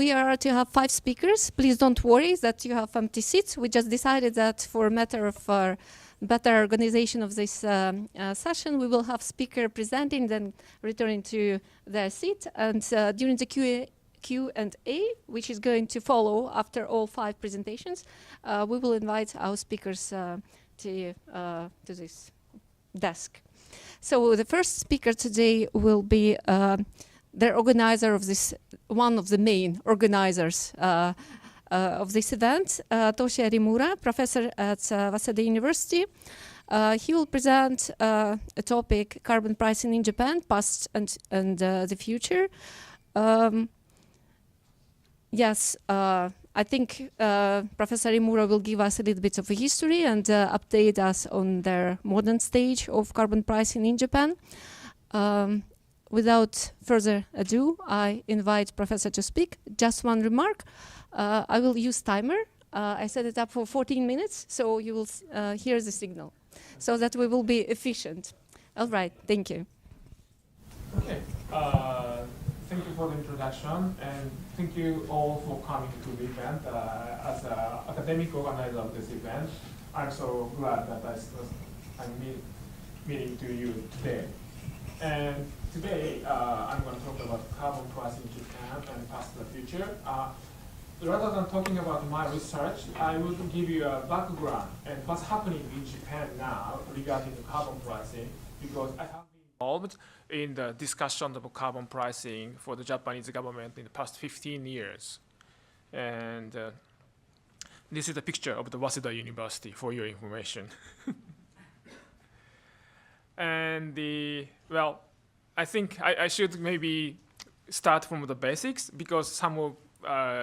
we are to have 5 speakers. Please don't worry that you have empty seats. We just decided that for a matter of better organization of this session, we will have speaker presenting, then returning to their seat. And during the Q&A, which is going to follow after all 5 presentations, we will invite our speakers to this desk. So the first speaker today will be the organizer of this, one of the main organizers of this event, Toshi Arimura, professor at Waseda University. He will present a topic, carbon pricing in Japan, past and the future. I think Professor Arimura will give us a little bit of a history and update us on their modern stage of carbon pricing in Japan. Without further ado, I invite Professor to speak. Just one remark. I will use timer. I set it up for 14 minutes, so you will hear the signal, so that we will be efficient. All right, thank you. Okay, thank you for the introduction, and thank you all for coming to the event. As an academic organizer of this event, I'm so glad that I'm meeting to you today. And today, I'm going to talk about carbon pricing in Japan and past the future. Rather than talking about my research, I will give you a background and what's happening in Japan now regarding the carbon pricing, because I have been involved in the discussion of carbon pricing for the Japanese government in the past 15 years. And this is a picture of the Waseda University for your information. And well, I think I should maybe start from the basics, because some of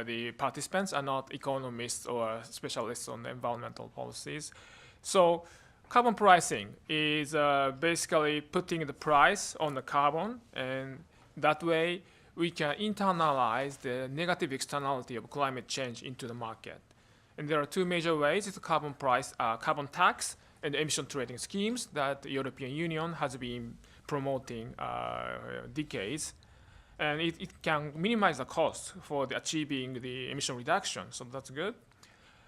the participants are not economists or specialists on environmental policies. So carbon pricing is basically putting the price on the carbon, and that way we can internalize the negative externality of climate change into the market. And there are 2 major ways: it's carbon price, carbon tax, and emission trading schemes that the European Union has been promoting decades. And it can minimize the cost for achieving the emission reduction, so that's good.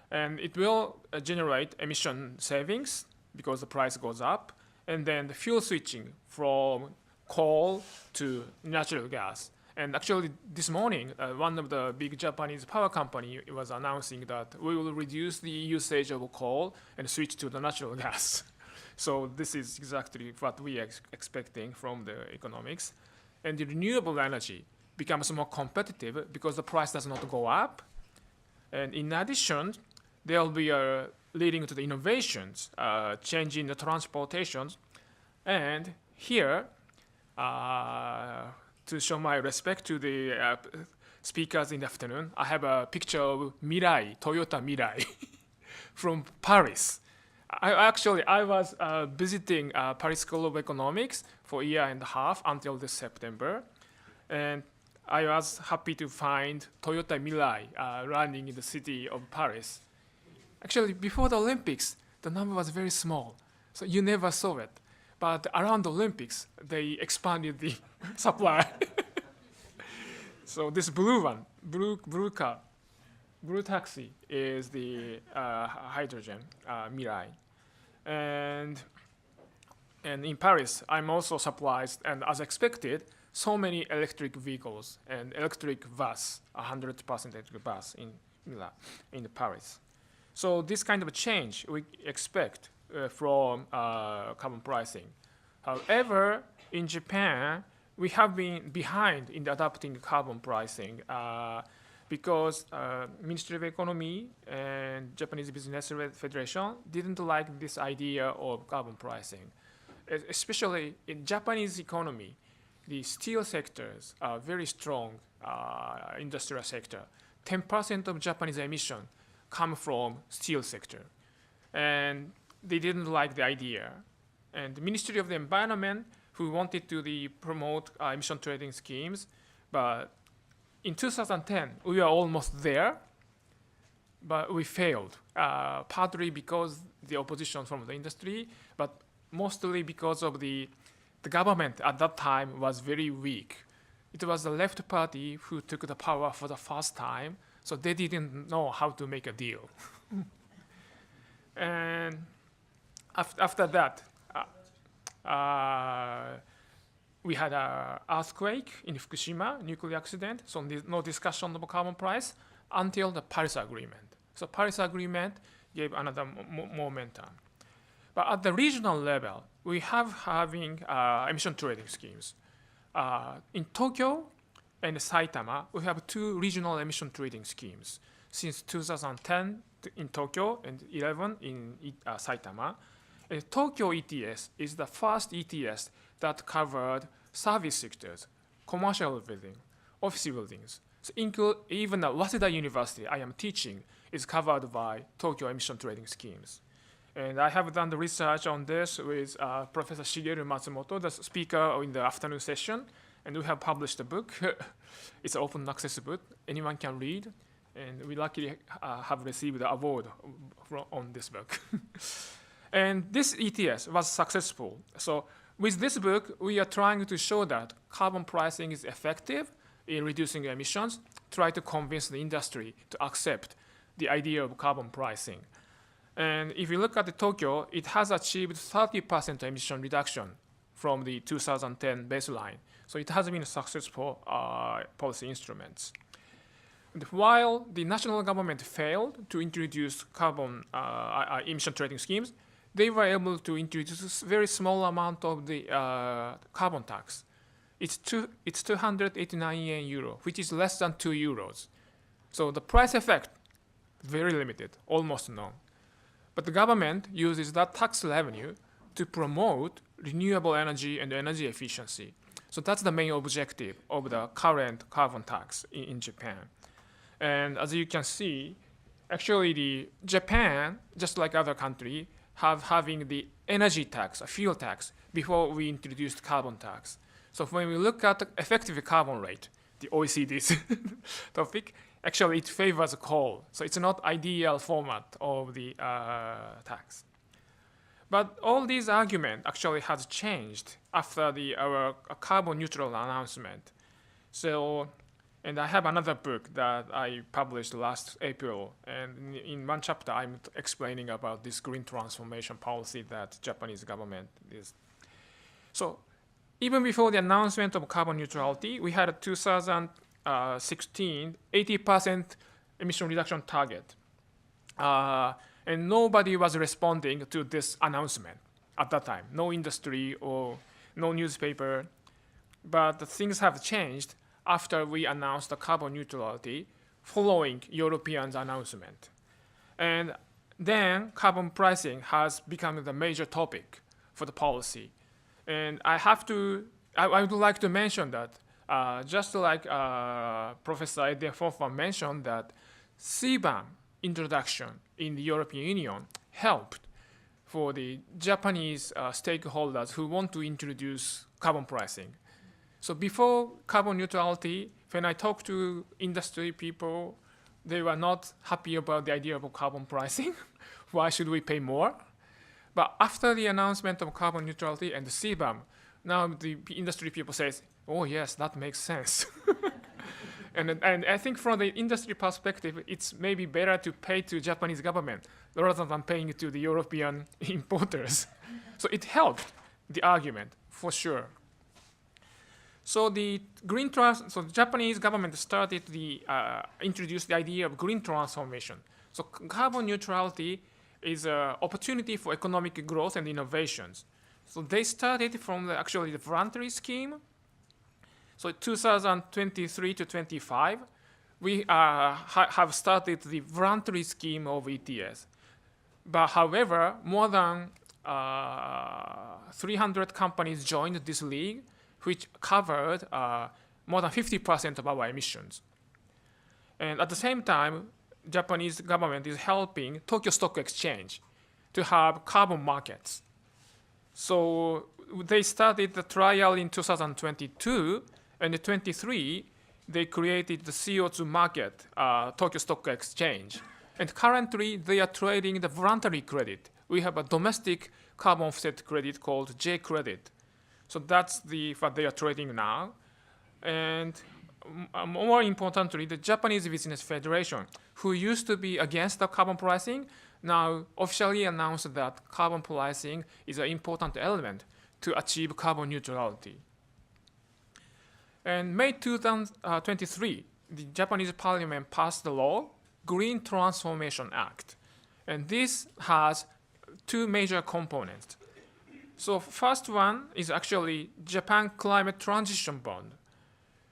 And it will generate emission savings because the price goes up, and then the fuel switching from coal to natural gas. And actually, this morning, one of the big Japanese power company was announcing that we will reduce the usage of coal and switch to the natural gas. So this is exactly what we are expecting from the economics. And the renewable energy becomes more competitive because the price does not go up. And in addition, there will be leading to the innovations, changing the transportation. And here, to show my respect to the speakers in the afternoon, I have a picture of Mirai, Toyota Mirai, from Paris. I was visiting Paris School of Economics for a year and a half until this September. And I was happy to find Toyota Mirai running in the city of Paris. Actually, before the Olympics, the number was very small, so you never saw it. But around the Olympics, they expanded the supply. So this blue one, blue car, blue taxi is the hydrogen Mirai. And in Paris, I'm also surprised, and as expected, so many electric vehicles and electric bus, 100% electric bus in Paris. So this kind of a change we expect from carbon pricing. However, in Japan, we have been behind in adopting carbon pricing because Ministry of Economy and Japanese Business Federation didn't like this idea of carbon pricing. Especially in Japanese economy, the steel sectors are very strong industrial sector. 10% of Japanese emission come from steel sector. And they didn't like the idea. And the Ministry of the Environment, who wanted to promote emission trading schemes, but in 2010, we were almost there, but we failed, partly because the opposition from the industry, but mostly because of the government at that time was very weak. it was the left party who took the power for the first time, so they didn't know how to make a deal. And after that, we had an earthquake in Fukushima, nuclear accident, so no discussion of carbon price until the Paris Agreement. So Paris Agreement gave another momentum. But at the regional level, we have having emission trading schemes. In Tokyo and Saitama, we have 2 regional emission trading schemes since 2010 in Tokyo and 11 in Saitama. And Tokyo ETS is the first ETS that covered service sectors, commercial building, office buildings. So include even the Waseda University I am teaching is covered by Tokyo emission trading schemes. And I have done the research on this with Professor Shigeru Matsumoto, the speaker in the afternoon session, and we have published a book. It's an open access book. Anyone can read, and we luckily have received the award on this book. And this ETS was successful. So with this book, we are trying to show that carbon pricing is effective in reducing emissions, try to convince the industry to accept the idea of carbon pricing. And if you look at the Tokyo, it has achieved 30% emission reduction from the 2010 baseline. So it has been a successful policy instruments. And while the national government failed to introduce carbon emission trading schemes, they were able to introduce a very small amount of the carbon tax. It's 289 yen euro, which is less than 2 euros. So the price effect, very limited, almost none. But the government uses that tax revenue to promote renewable energy and energy efficiency. So that's the main objective of the current carbon tax in Japan. And as you can see, actually the Japan, just like other countries, having the energy tax, a fuel tax, before we introduced carbon tax. So when we look at the effective carbon rate, the OECD's topic, actually it favors coal. So it's not ideal format of the tax. But all these arguments actually has changed after our carbon neutral announcement. So, and I have another book that I published last April, and in one chapter I'm explaining about this green transformation policy that Japanese government is. So even before the announcement of carbon neutrality, we had a 2016 80% emission reduction target. And nobody was responding to this announcement at that time. No industry or no newspaper. But things have changed after we announced the carbon neutrality following Europeans' announcement. And then carbon pricing has become the major topic for the policy. And I would like to mention that just like Professor Eden Fonfan mentioned that CBAM introduction in the European Union helped for the Japanese stakeholders who want to introduce carbon pricing. So before carbon neutrality, when I talked to industry people, they were not happy about the idea of carbon pricing. Why should we pay more? But after the announcement of carbon neutrality and the CBAM, now the industry people say, oh yes, that makes sense. And I think from the industry perspective, it's maybe better to pay to Japanese government rather than paying to the European importers. So it helped the argument for sure. So the Japanese government started introduced the idea of green transformation. So carbon neutrality is an opportunity for economic growth and innovations. So they started from actually the voluntary scheme. So 2023 to 25, we have started the voluntary scheme of ETS. But however, more than 300 companies joined this league, which covered more than 50% of our emissions. And at the same time, Japanese government is helping Tokyo Stock Exchange to have carbon markets. So they started the trial in 2022, and in 23, they created the CO2 market, Tokyo Stock Exchange. And currently, they are trading the voluntary credit. We have a domestic carbon offset credit called J credit. So that's what they are trading now. And more importantly, the Japanese Business Federation, who used to be against the carbon pricing, now officially announced that carbon pricing is an important element to achieve carbon neutrality. In May 2023, the Japanese Parliament passed the law, Green Transformation Act. And this has two major components. So first one is actually Japan Climate Transition Bond.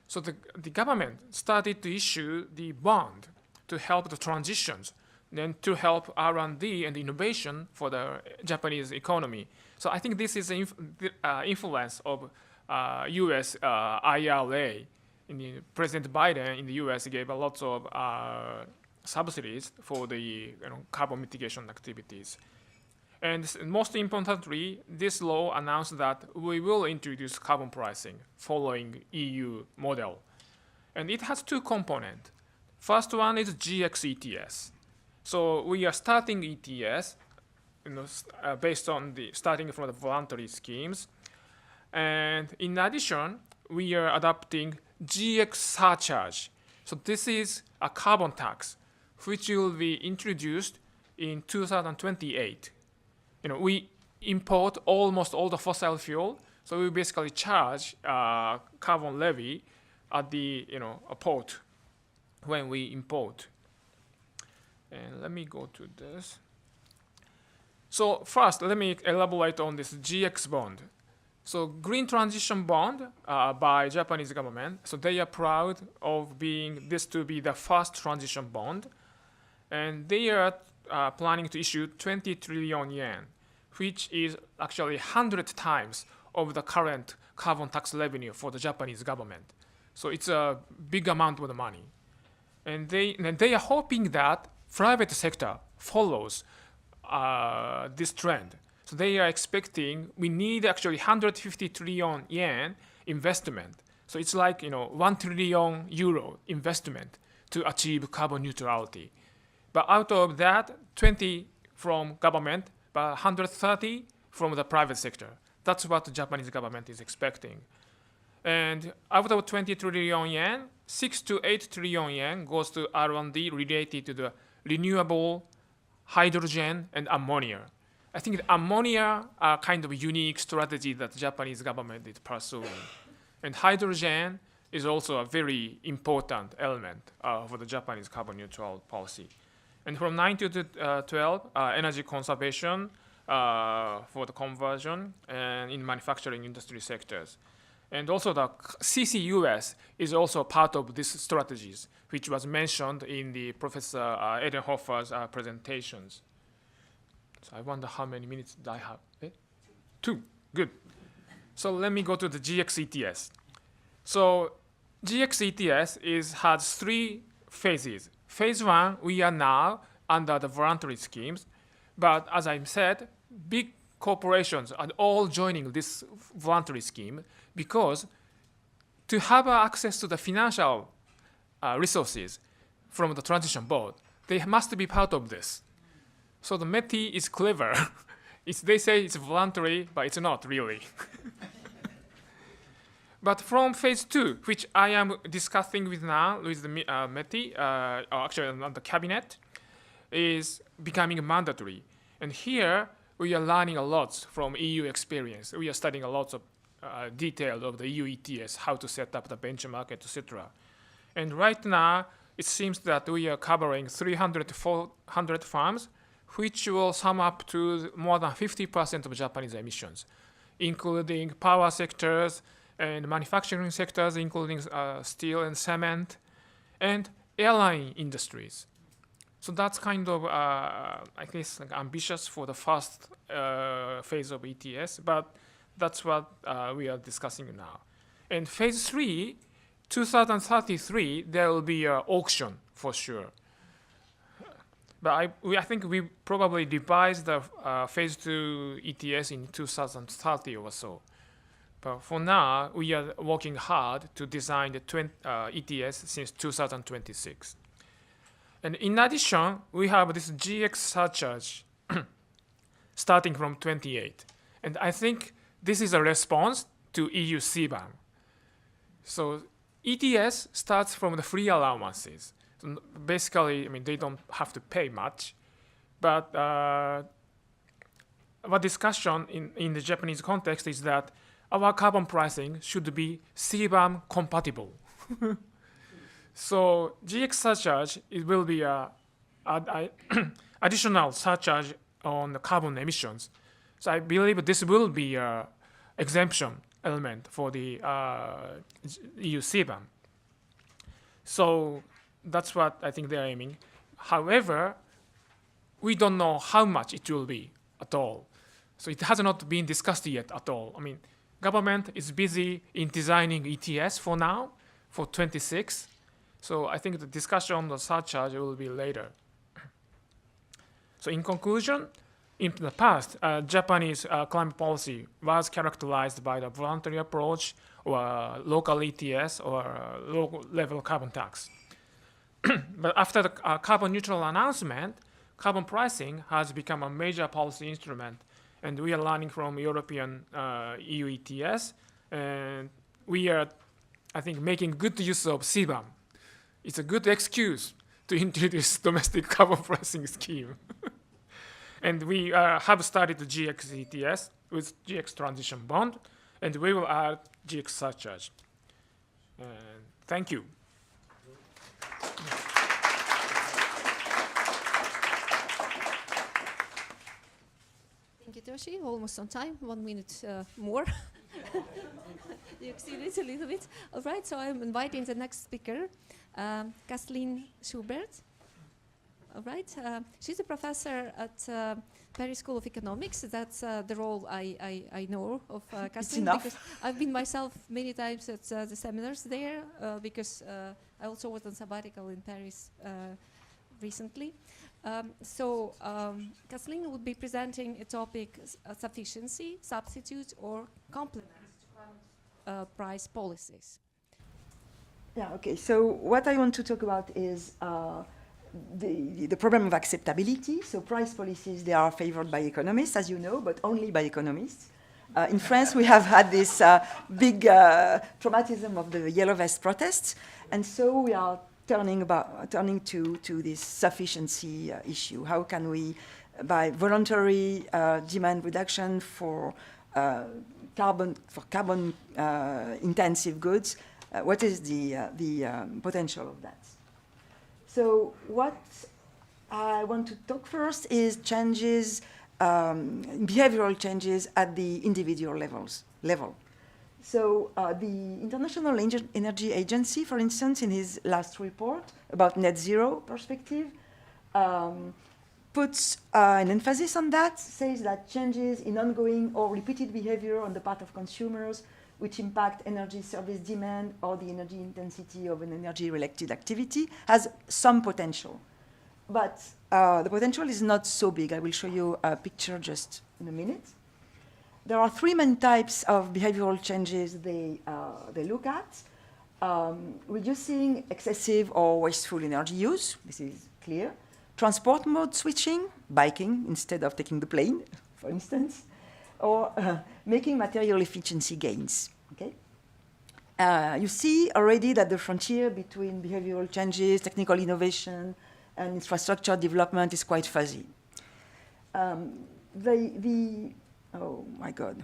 So the government started to issue the bond to help the transitions, then to help R&D and innovation for the Japanese economy. So I think this is the influence of U.S. IRA. President Biden in the U.S. gave a lot of subsidies for the carbon mitigation activities. And most importantly, this law announced that we will introduce carbon pricing following EU model. And it has two components. First one is GX ETS. So we are starting ETS based on starting from the voluntary schemes. And in addition, we are adopting GX surcharge. So this is a carbon tax, which will be introduced in 2028. We import almost all the fossil fuel, so we basically charge carbon levy at the a port when we import. And let me go to this. So first, let me elaborate on this GX bond. So Green Transition Bond by Japanese government. So they are proud of being this to be the first transition bond, and they are planning to issue 20 trillion yen, which is actually 100 times of the current carbon tax revenue for the Japanese government. So it's a big amount of the money. And they are hoping that private sector follows this trend. So they are expecting we need actually 150 trillion yen investment. So it's like 1 trillion euro investment to achieve carbon neutrality. But out of that, 20 from government, but 130 from the private sector. That's what the Japanese government is expecting. And out of 20 trillion yen, 6 to 8 trillion yen goes to R&D related to the renewable hydrogen and ammonia. I think the ammonia are kind of a unique strategy that the Japanese government is pursuing. And hydrogen is also a very important element for the Japanese carbon neutral policy. And from 9 to 12, energy conservation for the conversion and in manufacturing industry sectors. And also the CCUS is also part of these strategies, which was mentioned in the Professor Edenhofer's presentations. So I wonder how many minutes I have. 2, good. So let me go to the GX ETS. So GX ETS has 3 phases. Phase 1, we are now under the voluntary schemes, but as I said, big corporations are all joining this voluntary scheme because to have access to the financial resources from the transition board, they must be part of this. So the METI is clever. They say it's voluntary, but it's not really. But from phase 2, which I am discussing with now with the METI, actually on the cabinet, is becoming mandatory. And here we are learning a lot from EU experience. We are studying a lot of details of the EU ETS, how to set up the benchmark, etc. And right now, it seems that we are covering 300 to 400 farms, which will sum up to more than 50% of Japanese emissions, including power sectors and manufacturing sectors, including steel and cement, and airline industries. So that's kind of, I guess, ambitious for the first phase of ETS, but that's what we are discussing now. And phase 3, 2033, there will be an auction for sure. But I think we probably devised the phase 2 ETS in 2030 or so. But for now, we are working hard to design the ETS since 2026. And in addition, we have this GX surcharge starting from 28. And I think this is a response to EU CBAM. So ETS starts from the free allowances. So basically, I mean, they don't have to pay much. But our discussion in the Japanese context is that our carbon pricing should be CBAM compatible. So GX surcharge, it will be a additional surcharge on the carbon emissions. So I believe this will be an exemption element for the EU CBAM. So that's what I think they're aiming. However, we don't know how much it will be at all. So it has not been discussed yet at all. I mean, government is busy in designing ETS for now, for 26. So I think the discussion on the surcharge will be later. So in conclusion, in the past, Japanese climate policy was characterized by the voluntary approach or local ETS or local level carbon tax. But after the carbon neutral announcement, carbon pricing has become a major policy instrument. And we are learning from European EU ETS. And we are, I think, making good use of CBAM. It's a good excuse to introduce domestic carbon pricing scheme. And we have started the GX ETS with GX transition bond, and we will add GX surcharge. And thank you. Thank you, Toshi. Almost on time, 1 minute more. You exceeded a little bit. All right, so I'm inviting the next speaker, Kathleen Schubert. All right, she's a professor at Paris School of Economics. That's the role I know of Kathleen, because I've been myself many times at the seminars there, because I also was on sabbatical in Paris recently. Kathleen would be presenting a topic, sufficiency, substitute, or complement to price policies. Yeah, okay, so what I want to talk about is the problem of acceptability. So price policies, they are favored by economists, as you know, but only by economists. In France, we have had this big traumatism of the Yellow Vest protests, and so we are turning to this sufficiency issue. How can we, by voluntary demand reduction for carbon intensive goods, what is the potential of that? So what I want to talk first is changes, behavioral changes at the individual level. So the International Energy Agency, for instance, in his last report about net zero perspective, puts an emphasis on that, says that changes in ongoing or repeated behavior on the part of consumers which impact energy service demand or the energy intensity of an energy-related activity has some potential. But the potential is not so big. I will show you a picture just in a minute. There are three main types of behavioral changes they look at. Reducing excessive or wasteful energy use, this is clear. Transport mode switching, biking instead of taking the plane, for instance, or making material efficiency gains. Okay? You see already that the frontier between behavioral changes, technical innovation, and infrastructure development is quite fuzzy. Oh my God.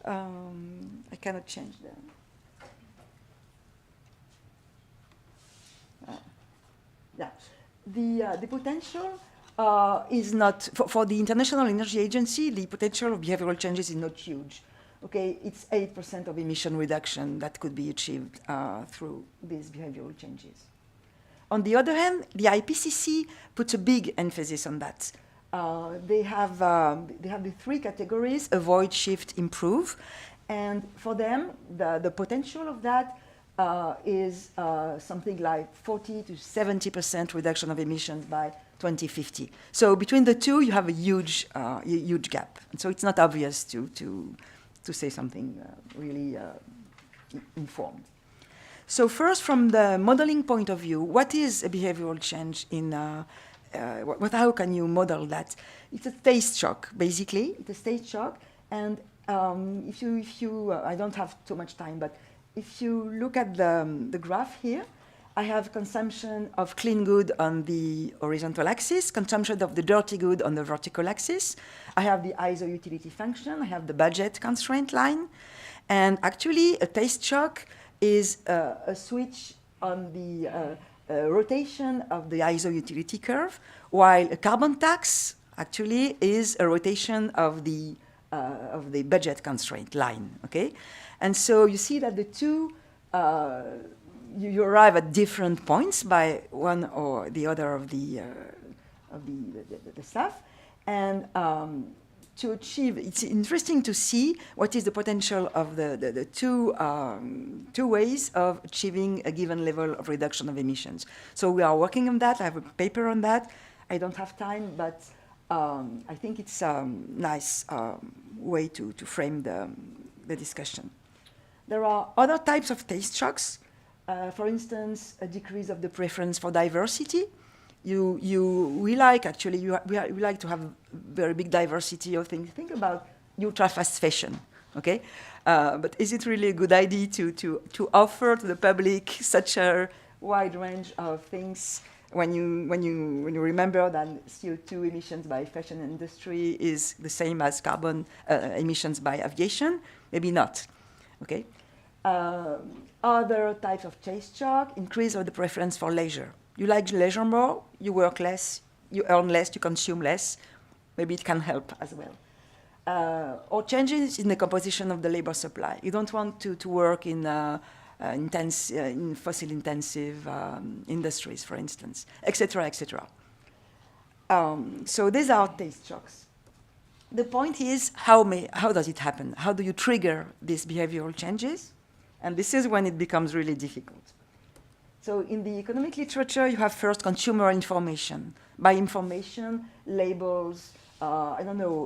I cannot change that. Yeah, the potential is not, for the International Energy Agency, the potential of behavioral changes is not huge. Okay, it's 8% of emission reduction that could be achieved through these behavioral changes. On the other hand, the IPCC puts a big emphasis on that. They have the three categories: avoid, shift, improve. And for them, the potential of that is something like 40 to 70% reduction of emissions by 2050. So between the two, you have a huge gap. And so it's not obvious to say something really informed. So first, from the modeling point of view, what is a behavioral change in, how can you model that? It's a taste shock, basically. It's a taste shock. And if you I don't have too much time, but if you look at the graph here, I have consumption of clean good on the horizontal axis, consumption of the dirty good on the vertical axis. I have the ISO utility function, I have the budget constraint line, and actually a taste shock is a switch on the rotation of the ISO utility curve, while a carbon tax actually is a rotation of the budget constraint line, okay? And so you see that the two, you arrive at different points by one or the other of the stuff. And to achieve, it's interesting to see what is the potential of the two ways of achieving a given level of reduction of emissions. So we are working on that. I have a paper on that. I don't have time, but I think it's a nice way to frame the discussion. There are other types of taste shocks. For instance, a decrease of the preference for diversity. We like to have very big diversity of things. Think about ultra fast fashion, okay? But is it really a good idea to offer to the public such a wide range of things when you remember that CO2 emissions by fashion industry is the same as carbon emissions by aviation? Maybe not, okay? Other types of taste shock, increase of the preference for leisure. You like leisure more, you work less, you earn less, you consume less. Maybe it can help as well. Or changes in the composition of the labor supply. You don't want to work in fossil-intensive industries, for instance, etc., etc. So these are taste shocks. The point is, how does it happen? How do you trigger these behavioral changes? And this is when it becomes really difficult. So in the economic literature, you have first consumer information. By information, labels,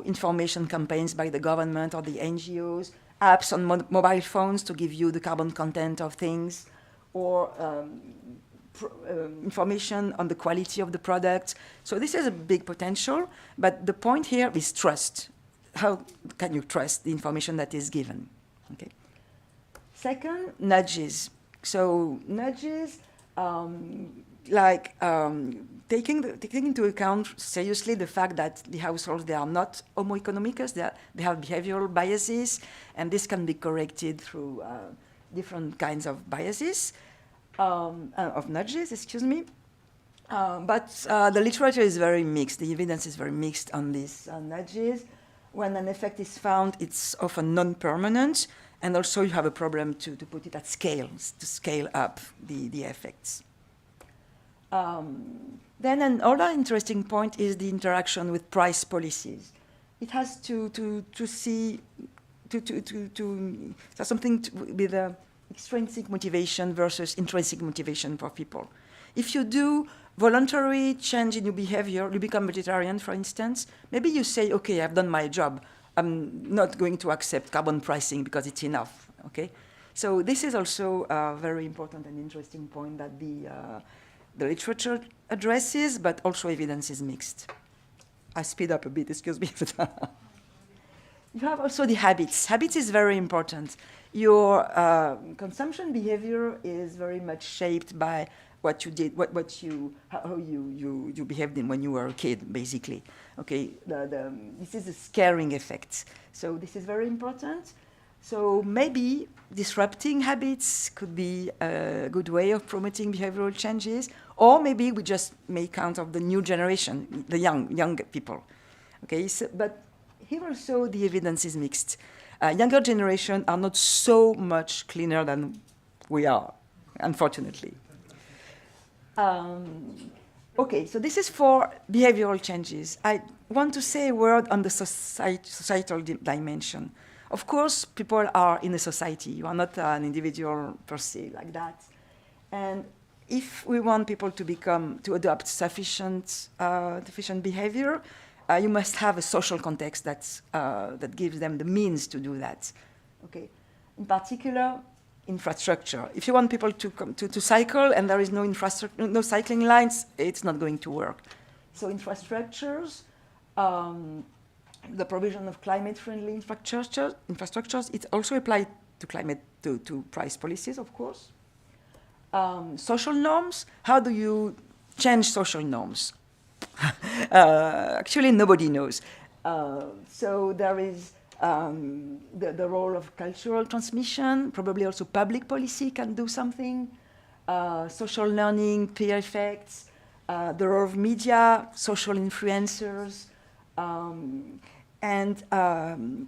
information campaigns by the government or the NGOs, apps on mobile phones to give you the carbon content of things, or information on the quality of the product. So this is a big potential, but the point here is trust. How can you trust the information that is given? Okay. Second, nudges. So nudges, taking into account seriously the fact that the households, they are not homo economicus, they have behavioral biases, and this can be corrected through different kinds of biases, of nudges, excuse me. But the literature is very mixed. The evidence is very mixed on these nudges. When an effect is found, it's often non-permanent. And also you have a problem to put it at scale, to scale up the effects. Then another interesting point is the interaction with price policies. It has to see, there's something with extrinsic motivation versus intrinsic motivation for people. If you do voluntary change in your behavior, you become vegetarian, for instance, maybe you say, okay, I've done my job. I'm not going to accept carbon pricing because it's enough, okay? So this is also a very important and interesting point that the literature addresses, but also evidence is mixed. I speed up a bit, excuse me. You have also the habits. Habits is very important. Your consumption behavior is very much shaped by what you did, how you behaved when you were a kid, basically. Okay, this is a scaring effect. So this is very important. So maybe disrupting habits could be a good way of promoting behavioral changes, or maybe we just make count of the new generation, the young people. Okay, so, but here also the evidence is mixed. Younger generation are not so much cleaner than we are, unfortunately. Okay, so this is for behavioral changes. I want to say a word on the societal dimension. Of course, people are in a society. You are not an individual per se like that. And if we want people to adopt sufficient behavior, you must have a social context that gives them the means to do that. Okay, in particular, infrastructure. If you want people to cycle and there is no infrastructure, no cycling lines, it's not going to work. So infrastructures, the provision of climate-friendly infrastructures. It also applies to to price policies, of course. Social norms. How do you change social norms? Actually, nobody knows. So there is the role of cultural transmission. Probably also public policy can do something. Social learning, peer effects, the role of media, social influencers. And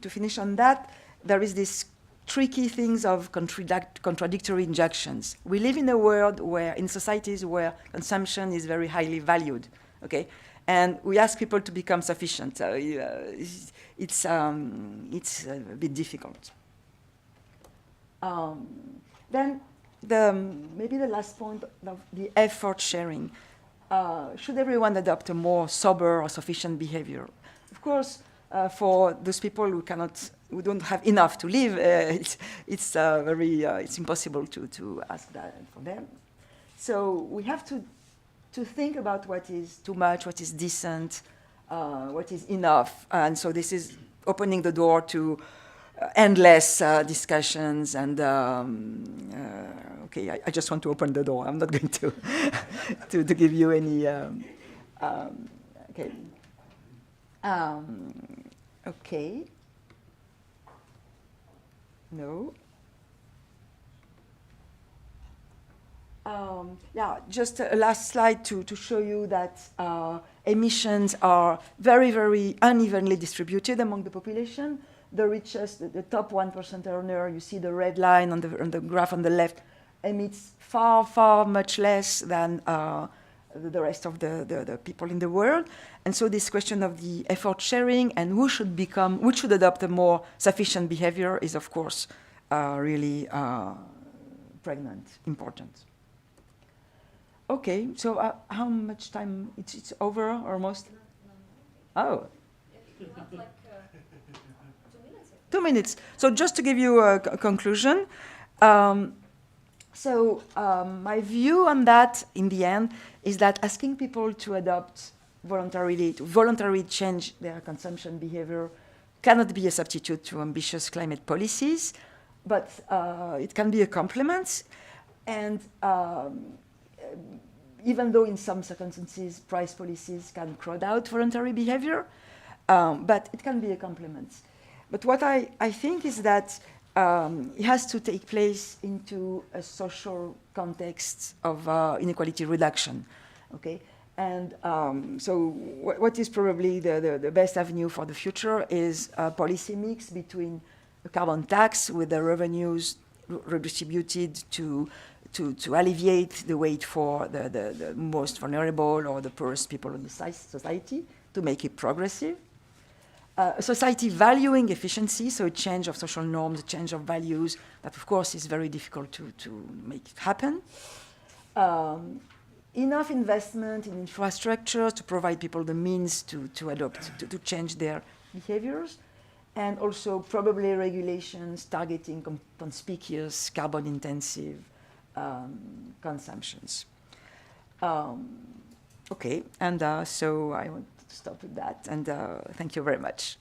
to finish on that, there is this tricky things of contradictory injunctions. We live in a world where, in societies where consumption is very highly valued, okay? And we ask people to become sufficient. It's a bit difficult. Then maybe the last point of the effort sharing. Should everyone adopt a more sober or sufficient behavior? Of course, for those people who don't have enough to live, it's impossible to ask that for them. So we have to think about what is too much, what is decent, what is enough, and so this is opening the door to endless discussions. And okay, I just want to open the door. I'm not going to to give you any. Okay. Okay. No. Yeah, just a last slide to show you that emissions are very, very unevenly distributed among the population. The richest, the top 1% earner, you see the red line on the graph on the left, emits far, far much less than the rest of the people in the world. And so this question of the effort sharing and who should adopt a more sufficient behavior is, of course, really pregnant, important. Okay, so how much time? It's over almost? Oh. 2 minutes. So just to give you a conclusion. My view on that, in the end, is that asking people to adopt voluntarily change their consumption behavior cannot be a substitute to ambitious climate policies, but it can be a complement. And even though in some circumstances price policies can crowd out voluntary behavior, but it can be a complement. But what I think is that it has to take place into a social context of inequality reduction, okay? And so what is probably the best avenue for the future is a policy mix between a carbon tax with the revenues redistributed to alleviate the weight for the most vulnerable or the poorest people in the society, to make it progressive. A society valuing efficiency, so a change of social norms, a change of values, that of course is very difficult to make it happen. Enough investment in infrastructure to provide people the means to adopt, to change their behaviors, and also probably regulations targeting conspicuous carbon-intensive consumptions. Okay, and so I want to stop with that, and thank you very much.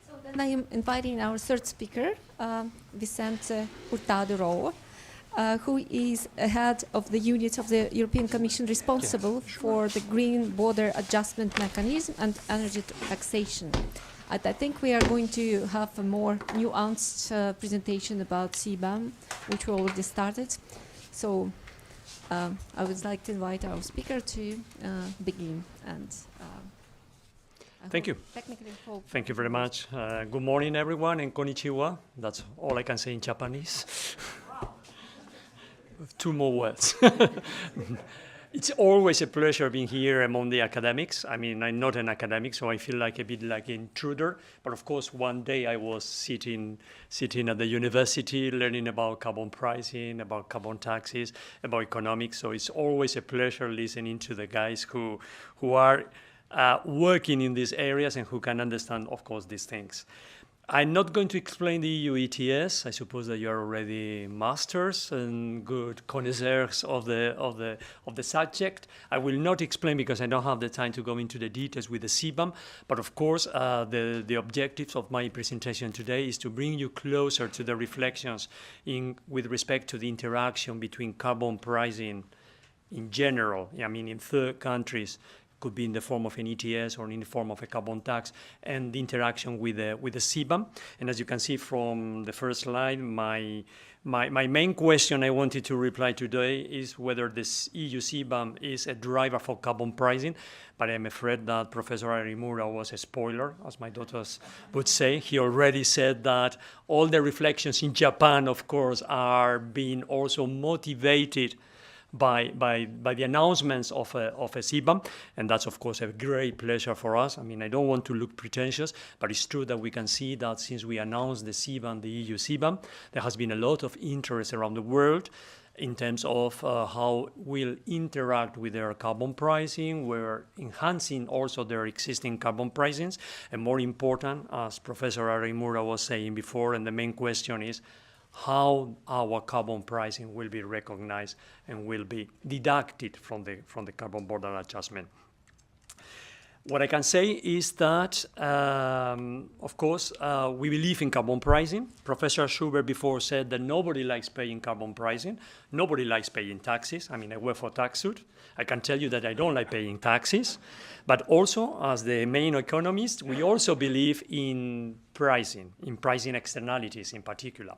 So then I am inviting our third speaker, Vicente Hurtado, who is head of the unit of the European Commission responsible for the Green Border Adjustment Mechanism and energy taxation. And I think we are going to have a more nuanced presentation about CBAM, which we already started. So I would like to invite our speaker to begin. And thank you. Thank you very much. Good morning, everyone, and konnichiwa. That's all I can say in Japanese. Wow. 2 more words. It's always a pleasure being here among the academics. I mean, I'm not an academic, so I feel like a bit like an intruder. But of course, one day I was sitting at the university, learning about carbon pricing, about carbon taxes, about economics. So it's always a pleasure listening to the guys who are working in these areas and who can understand, of course, these things. I'm not going to explain the EU ETS. I suppose that you are already masters and good connoisseurs of the subject. I will not explain because I don't have the time to go into the details with the CBAM. But of course, the objectives of my presentation today is to bring you closer to the reflections with respect to the interaction between carbon pricing in general. I mean, in third countries. Could be in the form of an ETS or in the form of a carbon tax, and the interaction with the CBAM. And as you can see from the first slide, my main question I wanted to reply today is whether this EU CBAM is a driver for carbon pricing. But I'm afraid that Professor Arimura was a spoiler, as my daughters would say. He already said that all the reflections in Japan, of course, are being also motivated by the announcements of a CBAM, and that's of course a great pleasure for us. I mean, I don't want to look pretentious, but it's true that we can see that since we announced the CBAM, the EU CBAM, there has been a lot of interest around the world in terms of how we'll interact with their carbon pricing. We're enhancing also their existing carbon pricings, and more important, as Professor Arimura was saying before, and the main question is, how our carbon pricing will be recognized and will be deducted from the carbon border adjustment. What I can say is that, of course, we believe in carbon pricing. Professor Schubert before said that nobody likes paying carbon pricing. Nobody likes paying taxes. I mean, I work for TaxSud. I can tell you that I don't like paying taxes. But also, as the main economist, we also believe in pricing externalities in particular.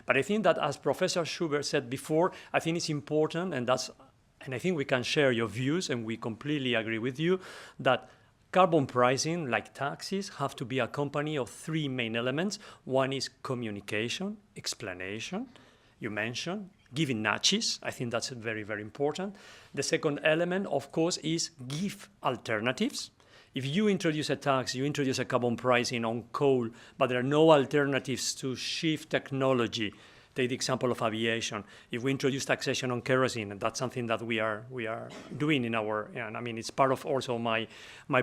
But I think that, as Professor Schubert said before, I think it's important, and I think we can share your views, and we completely agree with you, that carbon pricing, like taxes, have to be accompanied of three main elements. One is communication, explanation, you mentioned, giving nudges. I think that's very, very important. The second element, of course, is give alternatives. If you introduce a tax, you introduce a carbon pricing on coal, but there are no alternatives to shift technology. Take the example of aviation. If we introduce taxation on kerosene, and that's something that we are doing in our, and I mean, it's part of also my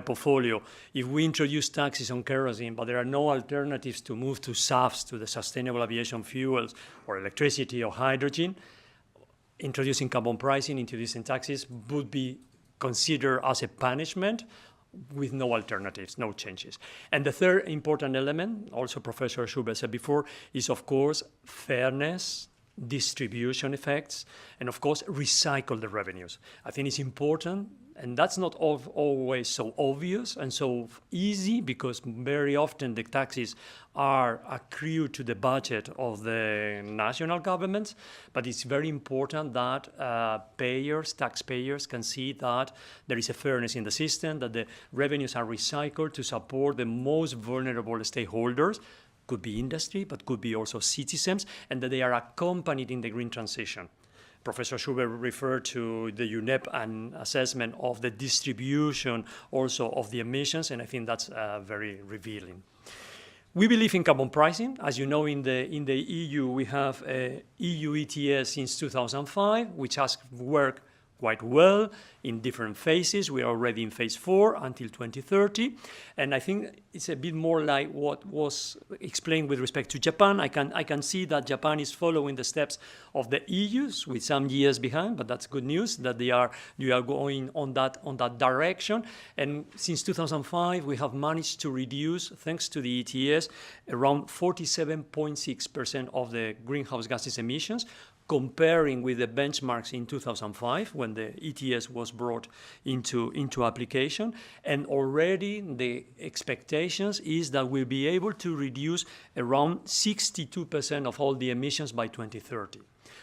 portfolio. If we introduce taxes on kerosene, but there are no alternatives to move to SAFs, to the sustainable aviation fuels, or electricity or hydrogen, introducing carbon pricing, introducing taxes would be considered as a punishment with no alternatives, no changes. And the third important element, also Professor Schubert said before, is of course fairness, distribution effects, and of course recycle the revenues. I think it's important, and that's not always so obvious and so easy, because very often the taxes are accrued to the budget of the national governments, but it's very important that taxpayers can see that there is a fairness in the system, that the revenues are recycled to support the most vulnerable stakeholders, could be industry, but could be also citizens, and that they are accompanied in the green transition. Professor Schubert referred to the UNEP assessment of the distribution also of the emissions, and I think that's very revealing. We believe in carbon pricing. As you know, in the EU, we have a EU ETS since 2005, which has worked quite well in different phases. We are already in phase 4 until 2030. And I think it's a bit more like what was explained with respect to Japan. I can see that Japan is following the steps of the EU with some years behind, but that's good news that they are going on that direction. And since 2005, we have managed to reduce, thanks to the ETS, around 47.6% of the greenhouse gases emissions, comparing with the benchmarks in 2005 when the ETS was brought into application. And already the expectations is that we'll be able to reduce around 62% of all the emissions by 2030,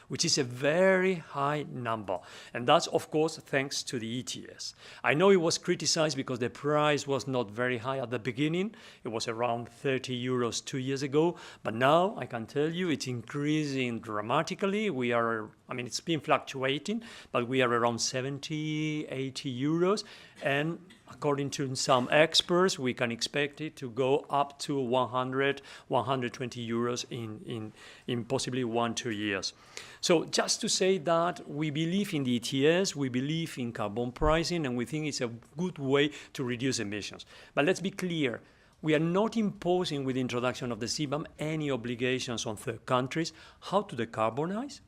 which is a very high number. And that's, of course, thanks to the ETS. I know it was criticized because the price was not very high at the beginning. It was around 30 euros 2 years ago. But now I can tell you it's increasing dramatically. It's been fluctuating, but we are around 70, 80 euros. And according to some experts, we can expect it to go up to 100, 120 euros in possibly 1-2 years. So just to say that we believe in the ETS, we believe in carbon pricing, and we think it's a good way to reduce emissions. But let's be clear, We are not imposing with the introduction of the CBAM any obligations on third countries how to decarbonize,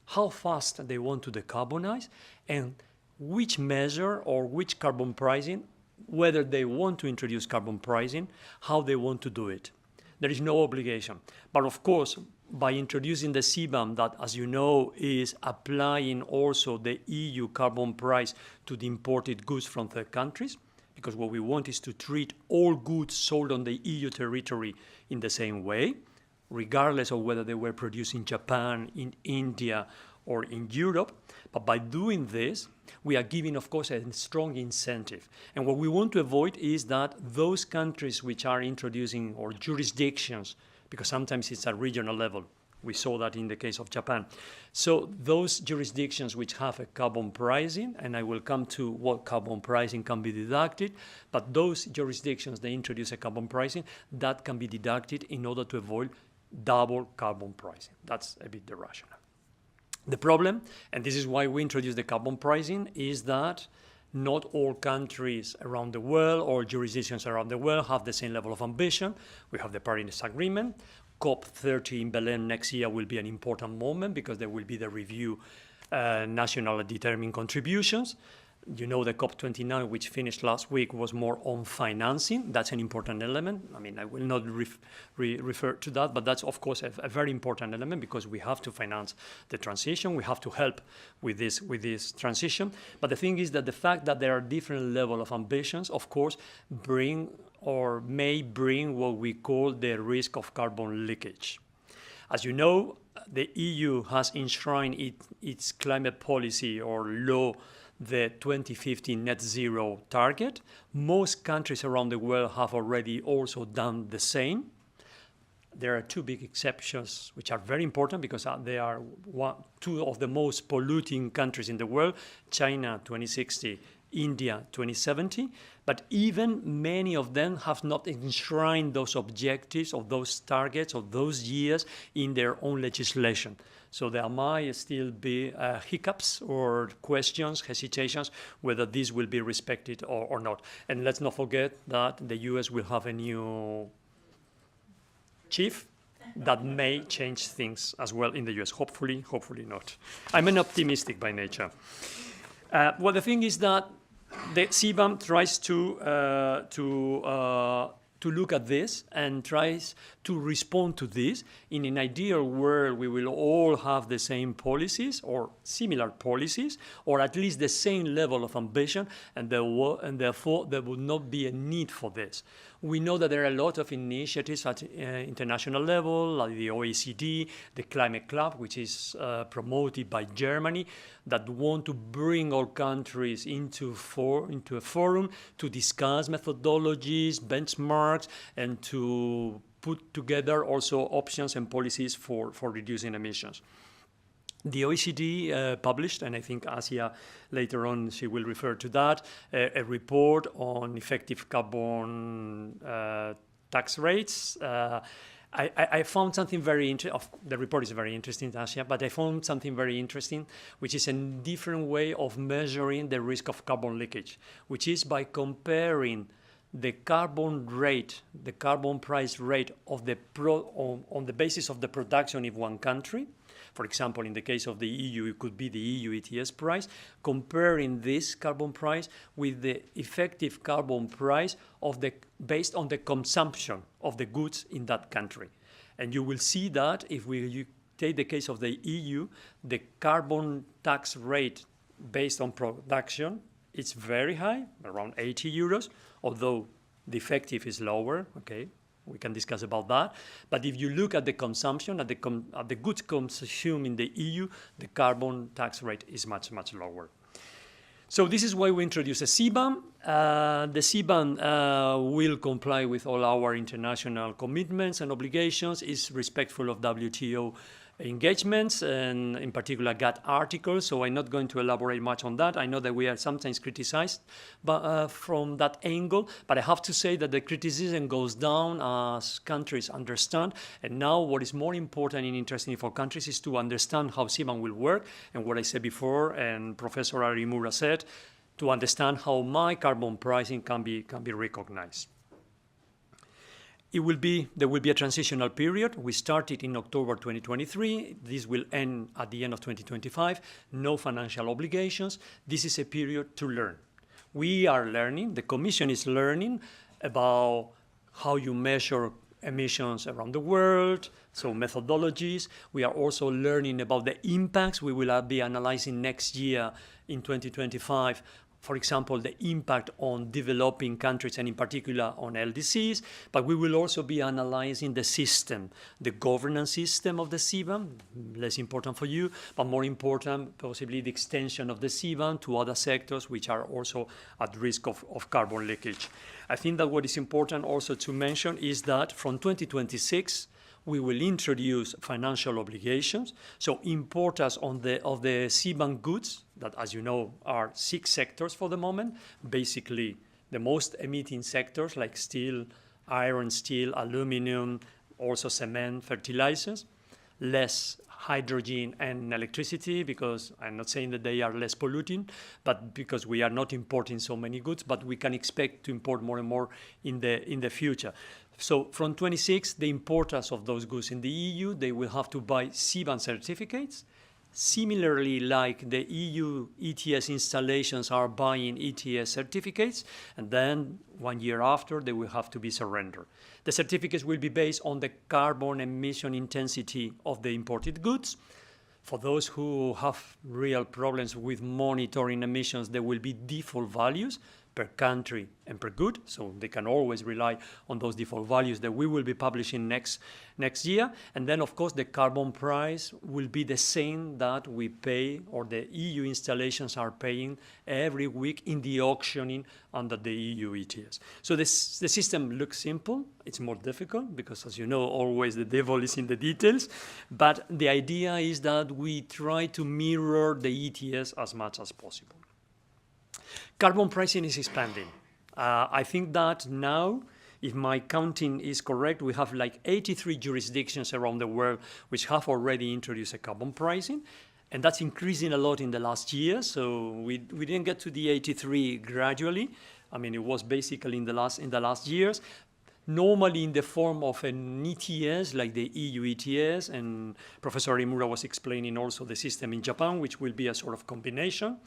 how fast they want to decarbonize, and which measure or which carbon pricing, whether they want to introduce carbon pricing, how they want to do it. There is no obligation. But of course, by introducing the CBAM that, as you know, is applying also the EU carbon price to the imported goods from third countries, because what we want is to treat all goods sold on the EU territory in the same way, regardless of whether they were produced in Japan, in India, or in Europe. But by doing this, we are giving, of course, a strong incentive. And what we want to avoid is that those countries which are introducing, or jurisdictions, because sometimes it's at regional level, we saw that in the case of Japan. So those jurisdictions which have a carbon pricing, and I will come to what carbon pricing can be deducted, but those jurisdictions, they introduce a carbon pricing, that can be deducted in order to avoid double carbon pricing. That's a bit the rationale. The problem, and this is why we introduced the carbon pricing, is that not all countries around the world or jurisdictions around the world have the same level of ambition. We have the Paris Agreement. COP30 in Berlin next year will be an important moment because there will be the review national determined contributions. You know, the COP29, which finished last week, was more on financing. That's an important element. I mean, I will not refer to that, but that's, of course, a very important element because we have to finance the transition. We have to help with this transition. But the thing is that the fact that there are different levels of ambitions, of course, bring or may bring what we call the risk of carbon leakage. As you know, the EU has enshrined its climate policy or law the 2050 net zero target. Most countries around the world have already also done the same. There are two big exceptions which are very important because they are two of the most polluting countries in the world, China 2060, India 2070, but even many of them have not enshrined those objectives or those targets or those years in their own legislation. So there might still be hiccups or questions, hesitations, whether this will be respected or not. And let's not forget that the US will have a new chief that may change things as well in the US. Hopefully not. I'm an optimistic by nature. Well, the thing is that the CBAM tries to look at this and tries to respond to this. In an ideal world, we will all have the same policies or similar policies, or at least the same level of ambition, and therefore there would not be a need for this. We know that there are a lot of initiatives at international level, like the OECD, the Climate Club, which is promoted by Germany, that want to bring all countries into a forum to discuss methodologies, benchmarks, and to put together also options and policies for reducing emissions. The OECD published, and I think Asia later on she will refer to that, a report on effective carbon tax rates. I found something very interesting. The report is very interesting, Asia, but I found something very interesting, which is a different way of measuring the risk of carbon leakage, which is by comparing the carbon rate, the carbon price rate of on the basis of the production in one country. For example, in the case of the EU, it could be the EU ETS price, comparing this carbon price with the effective carbon price based on the consumption of the goods in that country. And you will see that if you take the case of the EU, the carbon tax rate based on production is very high, around 80 euros, although the effective is lower, okay? We can discuss about that. But if you look at the consumption, at the goods consumed in the EU, the carbon tax rate is much, much lower. So this is why we introduced a CBAM. The CBAM will comply with all our international commitments and obligations, is respectful of WTO engagements, and in particular GATT articles, so I'm not going to elaborate much on that. I know that we are sometimes criticized from that angle, but I have to say that the criticism goes down as countries understand, and now what is more important and interesting for countries is to understand how CBAM will work, and what I said before, and Professor Arimura said, to understand how my carbon pricing can be recognized. There will be a transitional period. We started in October 2023. This will end at the end of 2025. No financial obligations. This is a period to learn. We are learning, the Commission is learning about how you measure emissions around the world, so methodologies. We are also learning about the impacts. We will be analyzing next year in 2025, for example, the impact on developing countries and in particular on LDCs, but we will also be analyzing the system, the governance system of the CBAM, less important for you, but more important, possibly the extension of the CBAM to other sectors which are also at risk of carbon leakage. I think that what is important also to mention is that from 2026, we will introduce financial obligations. So importers of the CBAM goods, that as you know are 6 sectors for the moment, basically the most emitting sectors like steel, iron, steel, aluminum, also cement, fertilizers, less hydrogen and electricity, because I'm not saying that they are less polluting, but because we are not importing so many goods, but we can expect to import more and more in the future. So from 26, the importers of those goods in the EU, they will have to buy CBAM certificates. Similarly, like the EU ETS installations are buying ETS certificates, and then 1 year after, they will have to be surrendered. The certificates will be based on the carbon emission intensity of the imported goods. For those who have real problems with monitoring emissions, there will be default values per country and per good, so they can always rely on those default values that we will be publishing next year. And then, of course, the carbon price will be the same that we pay, or the EU installations are paying every week in the auctioning under the EU ETS. So the system looks simple. It's more difficult because, as you know, always the devil is in the details. But the idea is that we try to mirror the ETS as much as possible. Carbon pricing is expanding. I think that now, if my counting is correct, we have like 83 jurisdictions around the world which have already introduced a carbon pricing, and that's increasing a lot in the last year. So we didn't get to the 83 gradually. I mean, it was basically in the last years. Normally in the form of an ETS, like the EU ETS, and Professor Arimura was explaining also the system in Japan, which will be a sort of combination.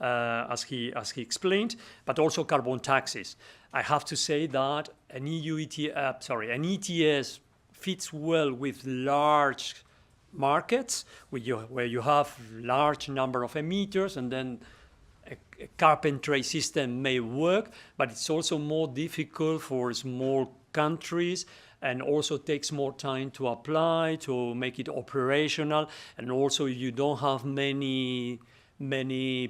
As he explained, but also carbon taxes. I have to say that an ETS fits well with large markets where you have large number of emitters, and then a cap and trade system may work, but it's also more difficult for small countries, and also takes more time to apply, to make it operational, and also you don't have many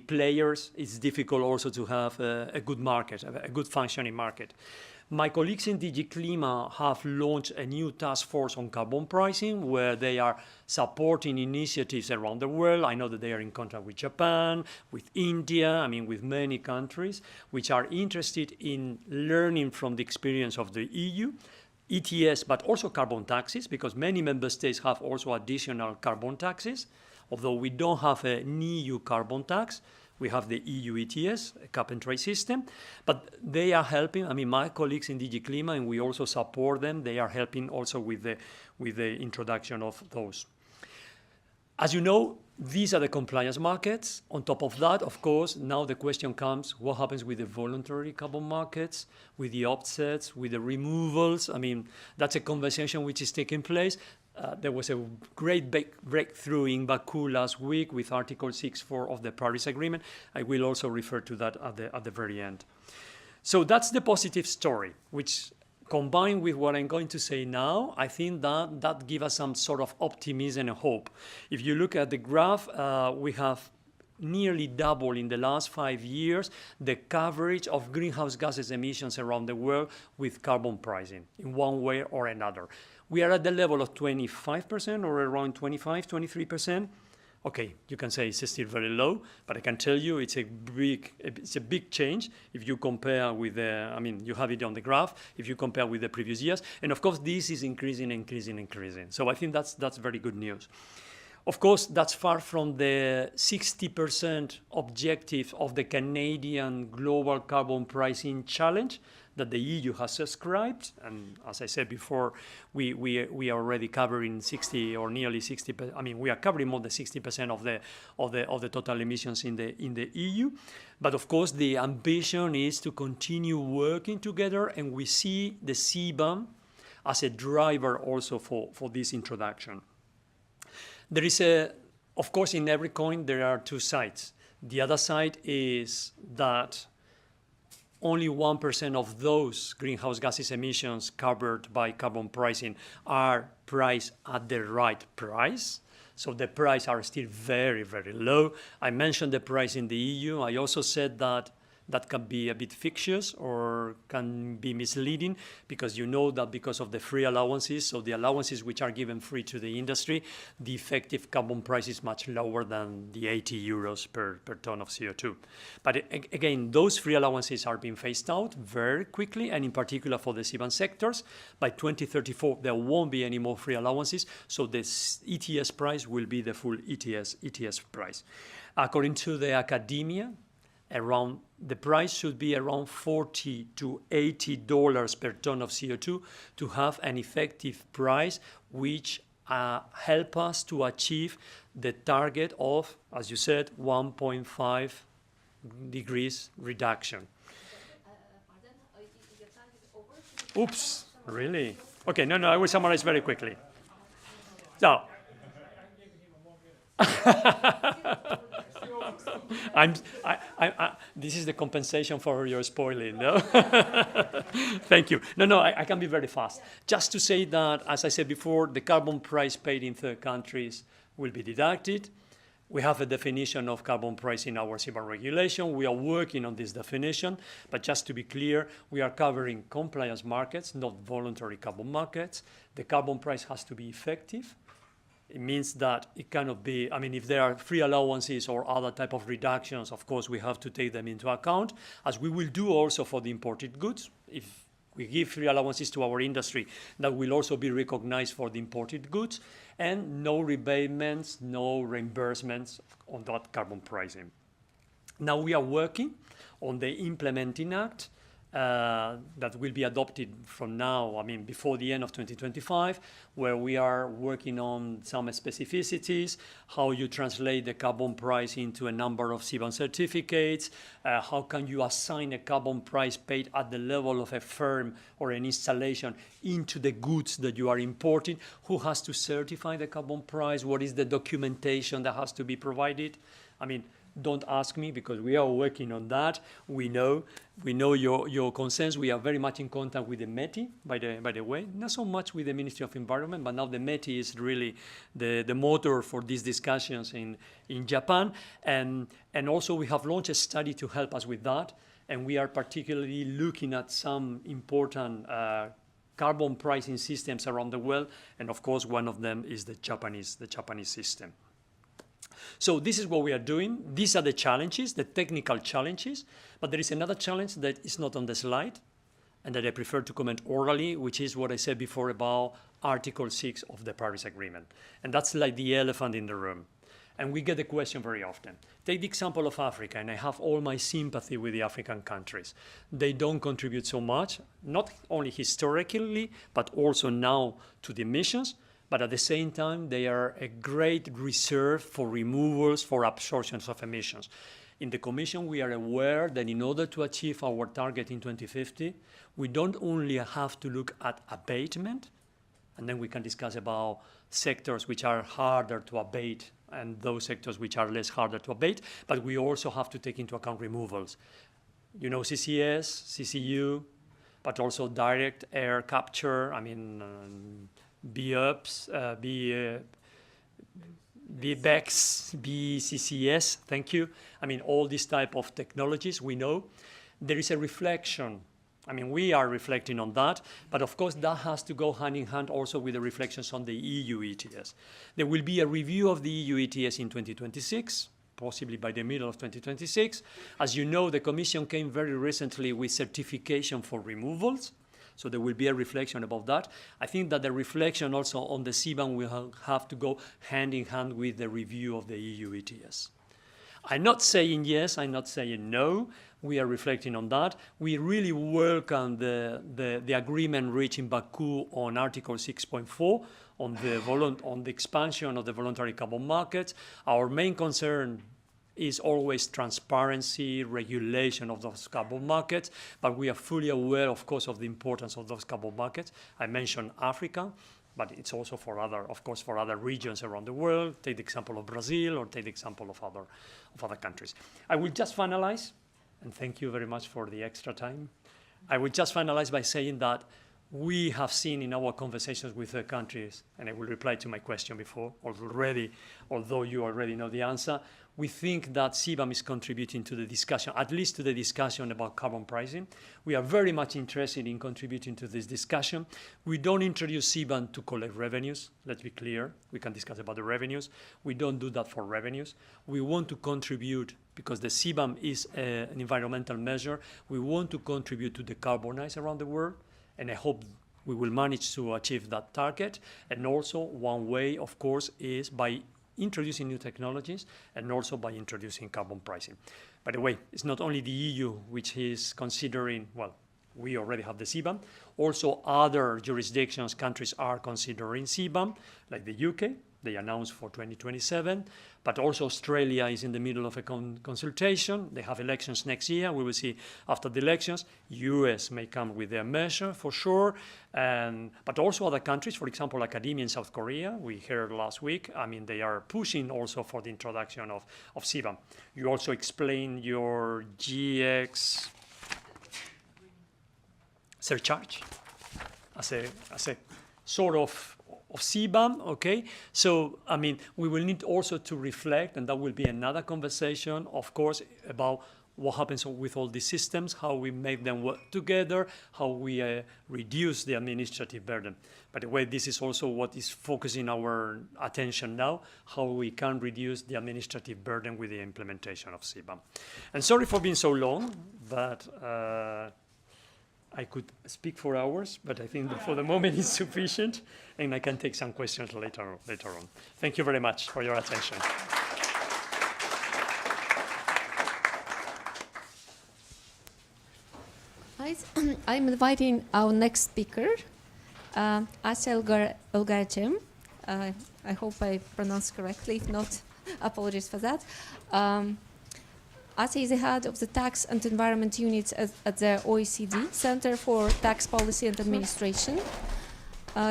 players, it's difficult also to have a good market, a good functioning market. My colleagues in DG Clima have launched a new task force on carbon pricing where they are supporting initiatives around the world. I know that they are in contact with Japan, with India, with many countries, which are interested in learning from the experience of the EU, ETS, but also carbon taxes, because many member states have also additional carbon taxes. Although we don't have an EU carbon tax, we have the EU ETS, a cap and trade system, but they are helping. My colleagues in DG Clima, and we also support them, they are helping also with the introduction of those. As you know, these are the compliance markets. On top of that, of course, now the question comes, what happens with the voluntary carbon markets, with the offsets, with the removals? That's a conversation which is taking place. There was a great breakthrough in Baku last week with Article 6.4 of the Paris Agreement. I will also refer to that at the very end. So that's the positive story, which combined with what I'm going to say now, I think that gives us some sort of optimism and hope. If you look at the graph, we have nearly double in the last 5 years the coverage of greenhouse gases emissions around the world with carbon pricing in one way or another. We are at the level of 25% or around 23%. Okay, you can say it's still very low, but I can tell you it's a big change if you compare with you have it on the graph, if you compare with the previous years. And of course, this is increasing. So I think that's very good news. Of course, that's far from the 60% objective of the Canadian Global Carbon Pricing Challenge that the EU has subscribed. And as I said before, we are already covering 60 or nearly 60%. I mean, we are covering more than 60% of the total emissions in the EU. But of course, the ambition is to continue working together, and we see the CBAM as a driver also for this introduction. There is of course, in every coin, there are two sides. The other side is that only 1% of those greenhouse gases emissions covered by carbon pricing are priced at the right price. So the prices are still very, very low. I mentioned the price in the EU. I also said that that can be a bit fictitious or can be misleading, because you know that because of the free allowances, so the allowances which are given free to the industry, the effective carbon price is much lower than the 80 euros per ton of CO2. But again, those free allowances are being phased out very quickly, and in particular for the CBAM sectors. By 2034, there won't be any more free allowances, so this ETS price will be the full ETS price. According to the academia, the price should be around $40 to $80 per ton of CO2 to have an effective price which help us to achieve the target of, as you said, 1.5 degrees reduction. Oops, really? Okay, no, I will summarize very quickly. So, this is the compensation for your spoiling, no? Thank you. No, I can be very fast. Just to say that, as I said before, the carbon price paid in third countries will be deducted. We have a definition of carbon price in our CBAM regulation. We are working on this definition, but just to be clear, we are covering compliance markets, not voluntary carbon markets. The carbon price has to be effective. It means that it cannot be, I mean, if there are free allowances or other type of reductions, of course, we have to take them into account, as we will do also for the imported goods. If we give free allowances to our industry, that will also be recognized for the imported goods, and no rebatements, no reimbursements on that carbon pricing. Now we are working on the implementing act that will be adopted from now, I mean, before the end of 2025, where we are working on some specificities, how you translate the carbon price into a number of CBAM certificates, how can you assign a carbon price paid at the level of a firm or an installation into the goods that you are importing, who has to certify the carbon price, what is the documentation that has to be provided. I mean, don't ask me, because we are working on that. We know your concerns. We are very much in contact with the METI, by the way, not so much with the Ministry of Environment, but now the METI is really the motor for these discussions in Japan. And also we have launched a study to help us with that. And we are particularly looking at some important carbon pricing systems around the world. And of course, one of them is the Japanese system. So this is what we are doing. These are the challenges, the technical challenges. But there is another challenge that is not on the slide and that I prefer to comment orally, which is what I said before about Article 6 of the Paris Agreement. And that's like the elephant in the room. And we get the question very often. Take the example of Africa, and I have all my sympathy with the African countries. They don't contribute so much, not only historically, but also now to the emissions. But at the same time, they are a great reserve for removals, for absorptions of emissions. In the Commission, we are aware that in order to achieve our target in 2050, we don't only have to look at abatement, and then we can discuss about sectors which are harder to abate and those sectors which are less harder to abate, but we also have to take into account removals. You know, CCS, CCU, but also direct air capture, I mean, BUPS, BBEX, BCCS, thank you. I mean, all these type of technologies, we know. There is a reflection. I mean, we are reflecting on that, but of course that has to go hand in hand also with the reflections on the EU ETS. There will be a review of the EU ETS in 2026, possibly by the middle of 2026. As you know, the Commission came very recently with certification for removals. So there will be a reflection about that. I think that the reflection also on the CBAM will have to go hand in hand with the review of the EU ETS. I'm not saying yes, I'm not saying no, we are reflecting on that. We really welcome the agreement reached in Baku on Article 6.4 on the expansion of the voluntary carbon markets. Our main concern is always transparency, regulation of those carbon markets, but we are fully aware, of course, of the importance of those carbon markets. I mentioned Africa, but it's also for other regions around the world. Take the example of Brazil, or take the example of other countries. I will just finalize, and thank you very much for the extra time. I will just finalize by saying that we have seen in our conversations with the countries, and I will reply to my question before already, although you already know the answer, we think that CBAM is contributing to the discussion, at least to the discussion about carbon pricing. We are very much interested in contributing to this discussion. We don't introduce CBAM to collect revenues. Let's be clear. We can discuss about the revenues. We don't do that for revenues. We want to contribute, because the CBAM is an environmental measure. We want to contribute to decarbonize around the world, and I hope we will manage to achieve that target. And also, one way, of course, is by introducing new technologies, and also by introducing carbon pricing. By the way, it's not only the EU which is considering, well, we already have the CBAM. Also, other jurisdictions, countries are considering CBAM, like the UK. They announced for 2027, but also Australia is in the middle of a consultation. They have elections next year. We will see after the elections. US may come with their measure for sure, but also other countries, for example, academia in South Korea, we heard last week. I mean, they are pushing also for the introduction of CBAM. You also explained your GX surcharge as a sort of CBAM, okay? So, I mean, we will need also to reflect, and that will be another conversation, of course, about what happens with all these systems, how we make them work together, how we reduce the administrative burden. By the way, this is also what is focusing our attention now, how we can reduce the administrative burden with the implementation of CBAM. And sorry for being so long, but I could speak for hours, but I think that for the moment it's sufficient, and I can take some questions later on. Thank you very much for your attention. I'm inviting our next speaker, Asya Ilgarcem. I hope I pronounced correctly. If not, apologies for that. Asya is the head of the Tax and Environment Units at the OECD Center for Tax Policy and Administration.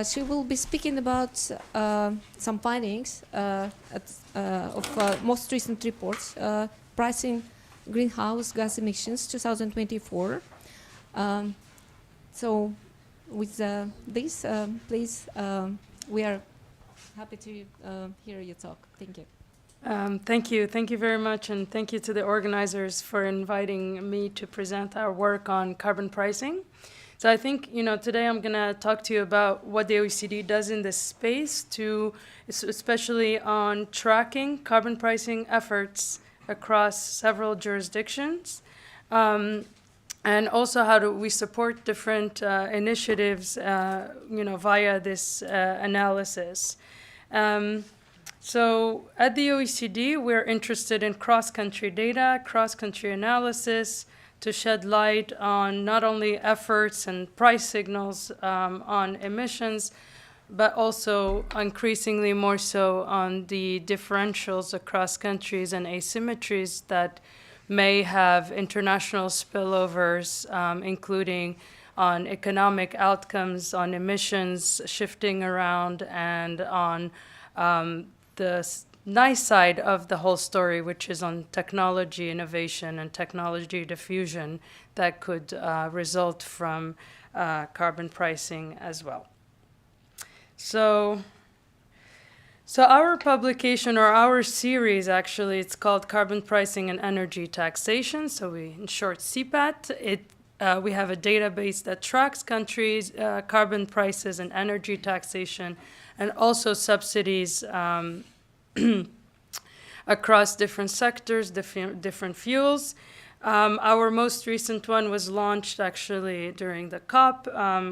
She will be speaking about some findings of most recent reports, pricing greenhouse gas emissions 2024. So with this, please, we are happy to hear you talk. Thank you. Thank you very much, and thank you to the organizers for inviting me to present our work on carbon pricing. So I think, today I'm going to talk to you about what the OECD does in this space, especially on tracking carbon pricing efforts across several jurisdictions, and also how do we support different initiatives, via this analysis. So at the OECD, we're interested in cross-country data, cross-country analysis to shed light on not only efforts and price signals on emissions, but also increasingly more so on the differentials across countries and asymmetries that may have international spillovers, including on economic outcomes, on emissions shifting around, and on the nice side of the whole story, which is on technology innovation and technology diffusion that could result from carbon pricing as well. So our publication, or our series actually, it's called Carbon Pricing and Energy Taxation, so in short CPAT. We have a database that tracks countries' carbon prices and energy taxation, and also subsidies across different sectors, different fuels. Our most recent one was launched actually during the COP,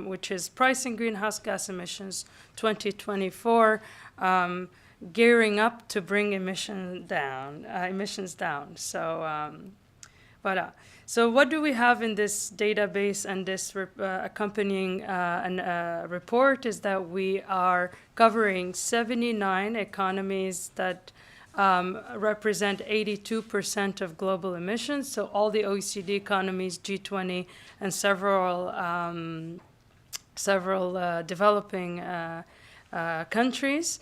which is Pricing Greenhouse Gas Emissions 2024, gearing up to bring emissions down. So Voilà. So what do we have in this database and this accompanying report is that we are covering 79 economies that represent 82% of global emissions. So all the OECD economies, G20, and several developing countries.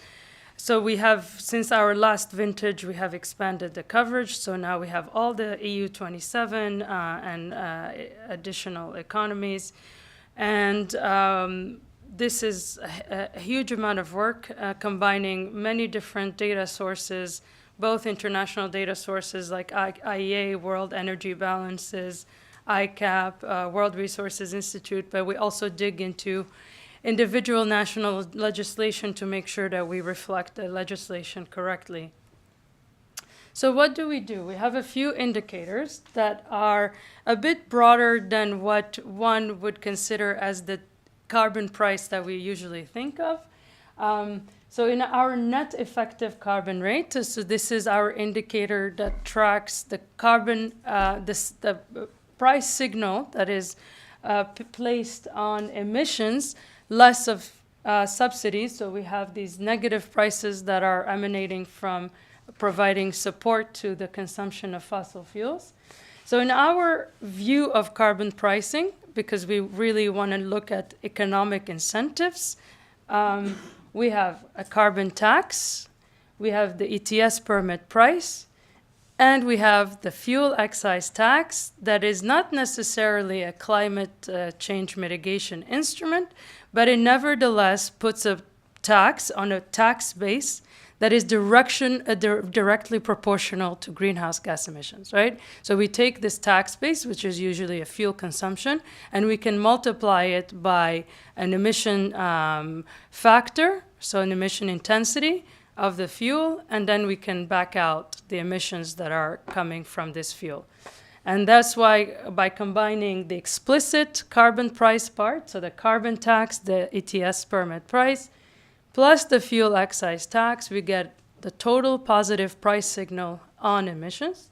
So we have, since our last vintage, we have expanded the coverage. So now we have all the EU 27 and additional economies. And this is a huge amount of work, combining many different data sources, both international data sources like IEA, World Energy Balances, ICAP, World Resources Institute, but we also dig into individual national legislation to make sure that we reflect the legislation correctly. So what do? We have a few indicators that are a bit broader than what one would consider as the carbon price that we usually think of. So in our net effective carbon rate, so this is our indicator that tracks the carbon, the price signal that is placed on emissions, less of subsidies. So we have these negative prices that are emanating from providing support to the consumption of fossil fuels. So in our view of carbon pricing, because we really want to look at economic incentives, we have a carbon tax, we have the ETS permit price, and we have the fuel excise tax that is not necessarily a climate change mitigation instrument, but it nevertheless puts a tax on a tax base that is directly proportional to greenhouse gas emissions, right? So we take this tax base, which is usually a fuel consumption, and we can multiply it by an emission factor, so an emission intensity of the fuel, and then we can back out the emissions that are coming from this fuel. And that's why by combining the explicit carbon price part, so the carbon tax, the ETS permit price, plus the fuel excise tax, we get the total positive price signal on emissions,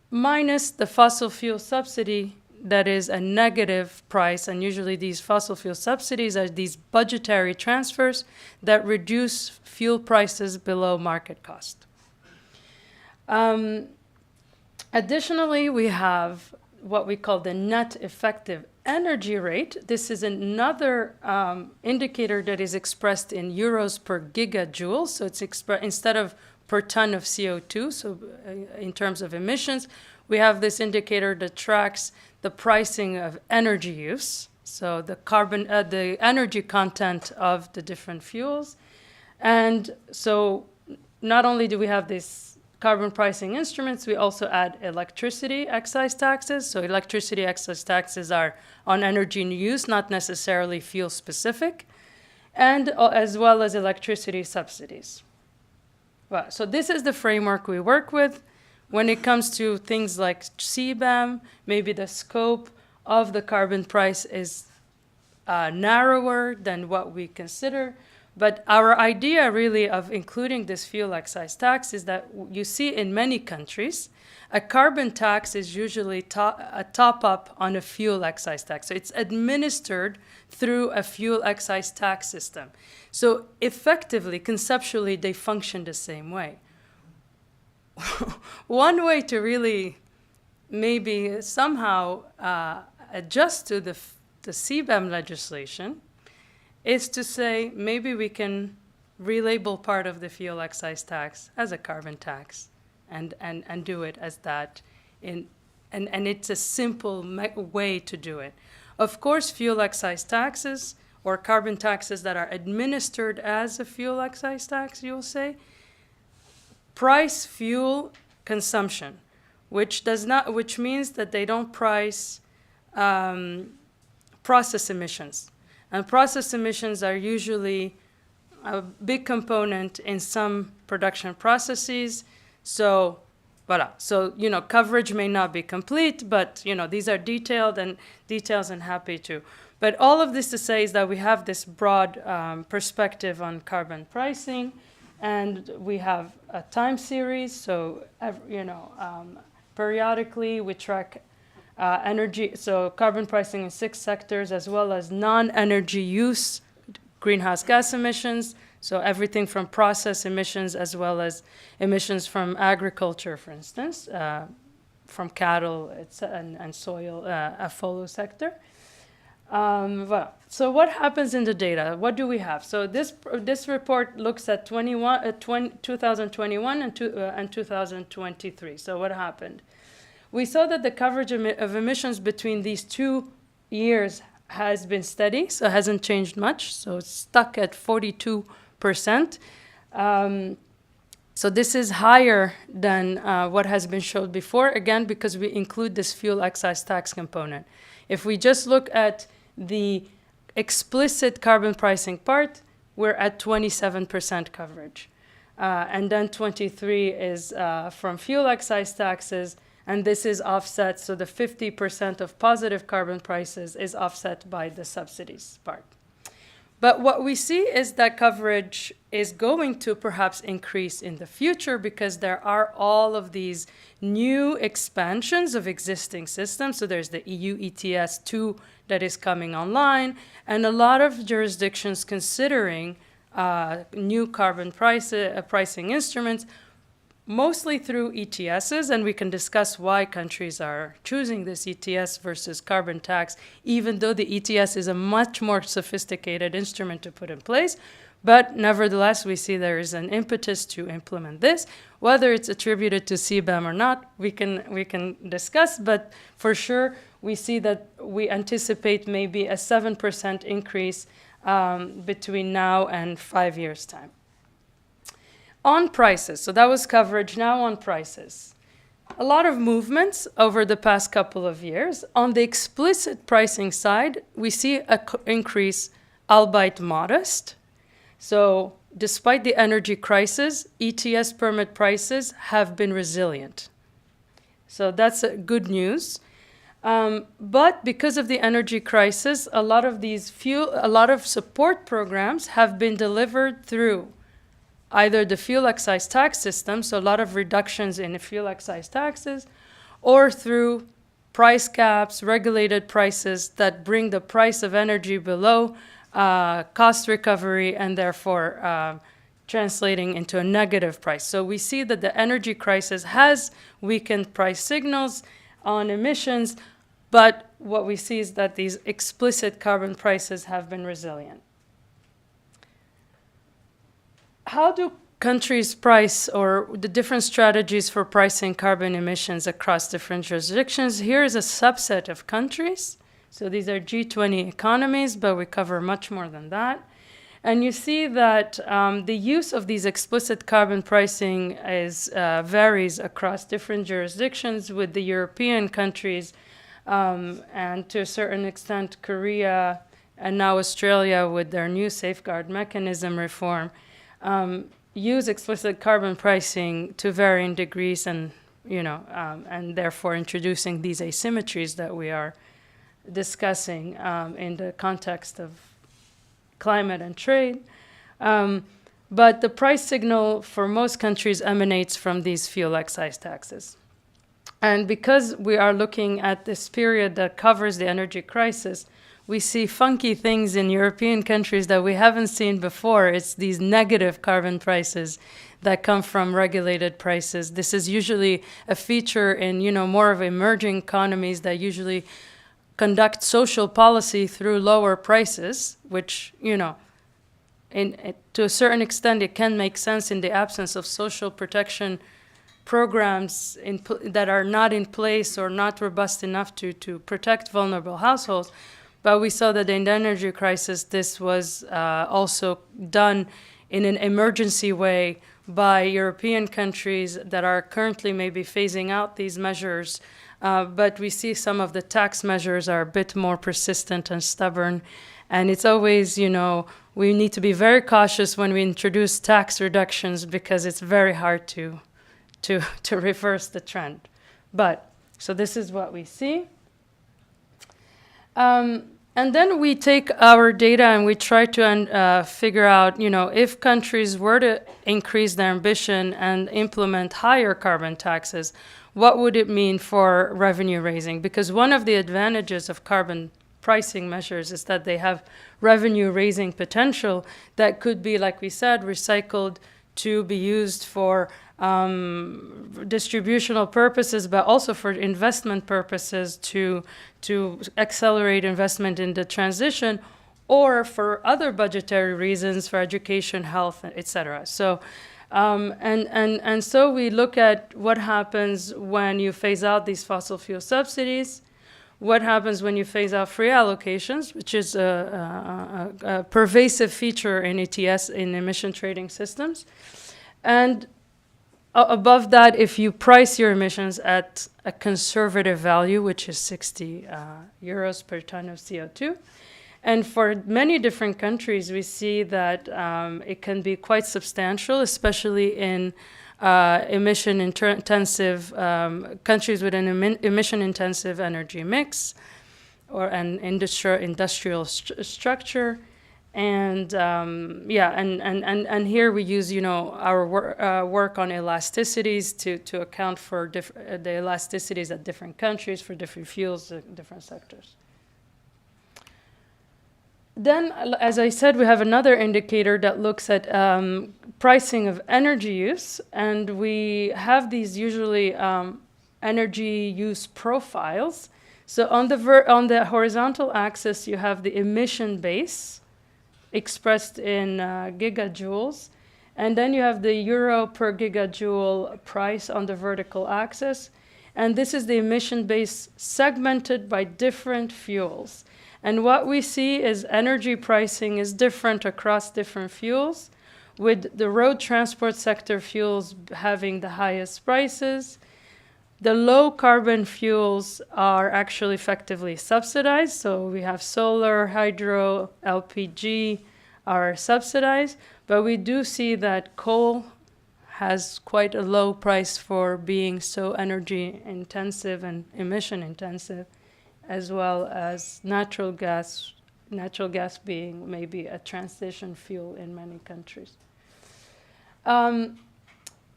minus the fossil fuel subsidy that is a negative price. And usually these fossil fuel subsidies are these budgetary transfers that reduce fuel prices below market cost. Additionally, we have what we call the net effective energy rate. This is another indicator that is expressed in euros per gigajoule. So it's instead of per ton of CO2, so in terms of emissions, we have this indicator that tracks the pricing of energy use, so the the energy content of the different fuels. And so not only do we have these carbon pricing instruments, we also add electricity excise taxes. So electricity excise taxes are on energy use, not necessarily fuel specific, and as well as electricity subsidies. Well, so this is the framework we work with. When it comes to things like CBAM, maybe the scope of the carbon price is narrower than what we consider. But our idea really of including this fuel excise tax is that you see in many countries, a carbon tax is usually a top-up on a fuel excise tax. So it's administered through a fuel excise tax system. So effectively, conceptually, they function the same way. One way to really maybe somehow adjust to the CBAM legislation is to say maybe we can relabel part of the fuel excise tax as a carbon tax and do it as that. And it's a simple way to do it. Of course, fuel excise taxes or carbon taxes that are administered as a fuel excise tax, you'll say, price fuel consumption, which means that they don't price process emissions. And process emissions are usually a big component in some production processes. So, voilà. So, coverage may not be complete, but, these are details and happy to. But all of this to say is that we have this broad perspective on carbon pricing, and we have a time series. So, periodically. We track energy, so carbon pricing in 6 sectors, as well as non-energy use greenhouse gas emissions, so everything from process emissions as well as emissions from agriculture, for instance, from cattle and soil, a follow sector. So what happens in the data? What do we have? So this report looks at 2021 and 2023. So what happened? We saw that the coverage of emissions between these 2 years has been steady, so it hasn't changed much. So it's stuck at 42%. So this is higher than what has been showed before, again, because we include this fuel excise tax component. If we just look at the explicit carbon pricing part, we're at 27% coverage. And then 23 is from fuel excise taxes, and this is offset, so the 50% of positive carbon prices is offset by the subsidies part. But what we see is that coverage is going to perhaps increase in the future because there are all of these new expansions of existing systems. So there's the EU ETS 2 that is coming online, and a lot of jurisdictions considering new carbon pricing instruments, mostly through ETSs, and we can discuss why countries are choosing this ETS versus carbon tax, even though the ETS is a much more sophisticated instrument to put in place. But nevertheless, we see there is an impetus to implement this. Whether it's attributed to CBAM or not, we can discuss, but for sure, we see that we anticipate maybe a 7% increase between now and 5 years' time. On prices, so that was coverage. Now on prices. A lot of movements over the past couple of years. On the explicit pricing side, we see an increase, albeit modest. So despite the energy crisis, ETS permit prices have been resilient. So that's good news. But because of the energy crisis, a lot of support programs have been delivered through either the fuel excise tax system, so a lot of reductions in fuel excise taxes, or through price caps, regulated prices that bring the price of energy below cost recovery and therefore translating into a negative price. So we see that the energy crisis has weakened price signals on emissions, but what we see is that these explicit carbon prices have been resilient. How do countries price, or the different strategies for pricing carbon emissions across different jurisdictions? Here is a subset of countries. So these are G20 economies, but we cover much more than that. And you see that the use of these explicit carbon pricing varies across different jurisdictions, with the European countries and to a certain extent Korea and now Australia with their new safeguard mechanism reform. Use explicit carbon pricing to varying degrees, and and therefore introducing these asymmetries that we are discussing in the context of climate and trade. But the price signal for most countries emanates from these fuel excise taxes. And because we are looking at this period that covers the energy crisis, we see funky things in European countries that we haven't seen before. It's these negative carbon prices that come from regulated prices. This is usually a feature in, more of emerging economies that usually conduct social policy through lower prices, which, to a certain extent, it can make sense in the absence of social protection programs that are not in place or not robust enough to protect vulnerable households. But we saw that in the energy crisis, this was also done in an emergency way by European countries that are currently maybe phasing out these measures. But we see some of the tax measures are a bit more persistent and stubborn. And it's always, we need to be very cautious when we introduce tax reductions because it's very hard to reverse the trend. So this is what we see. And then we take our data and we try to figure out, if countries were to increase their ambition and implement higher carbon taxes, what would it mean for revenue raising? Because one of the advantages of carbon pricing measures is that they have revenue raising potential that could be, like we said, recycled to be used for distributional purposes, but also for investment purposes to accelerate investment in the transition, or for other budgetary reasons, for education, health, etc. So, and so we look at what happens when you phase out these fossil fuel subsidies, what happens when you phase out free allocations, which is a pervasive feature in ETS, in emission trading systems. And above that, if you price your emissions at a conservative value, which is 60 euros per ton of CO2. And for many different countries, we see that it can be quite substantial, especially in emission-intensive countries with an emission-intensive energy mix or an industrial structure. And and here we use, our work on elasticities to account for the elasticities at different countries for different fuels, different sectors. Then, as I said, we have another indicator that looks at pricing of energy use, and we have these usually energy use profiles. So on the horizontal axis, you have the emission base expressed in gigajoules, and then you have the euro per gigajoule price on the vertical axis, and this is the emission base segmented by different fuels. And what we see is energy pricing is different across different fuels, with the road transport sector fuels having the highest prices. The low carbon fuels are actually effectively subsidized. So we have solar, hydro, LPG are subsidized, but we do see that coal has quite a low price for being so energy intensive and emission intensive, as well as natural gas being maybe a transition fuel in many countries.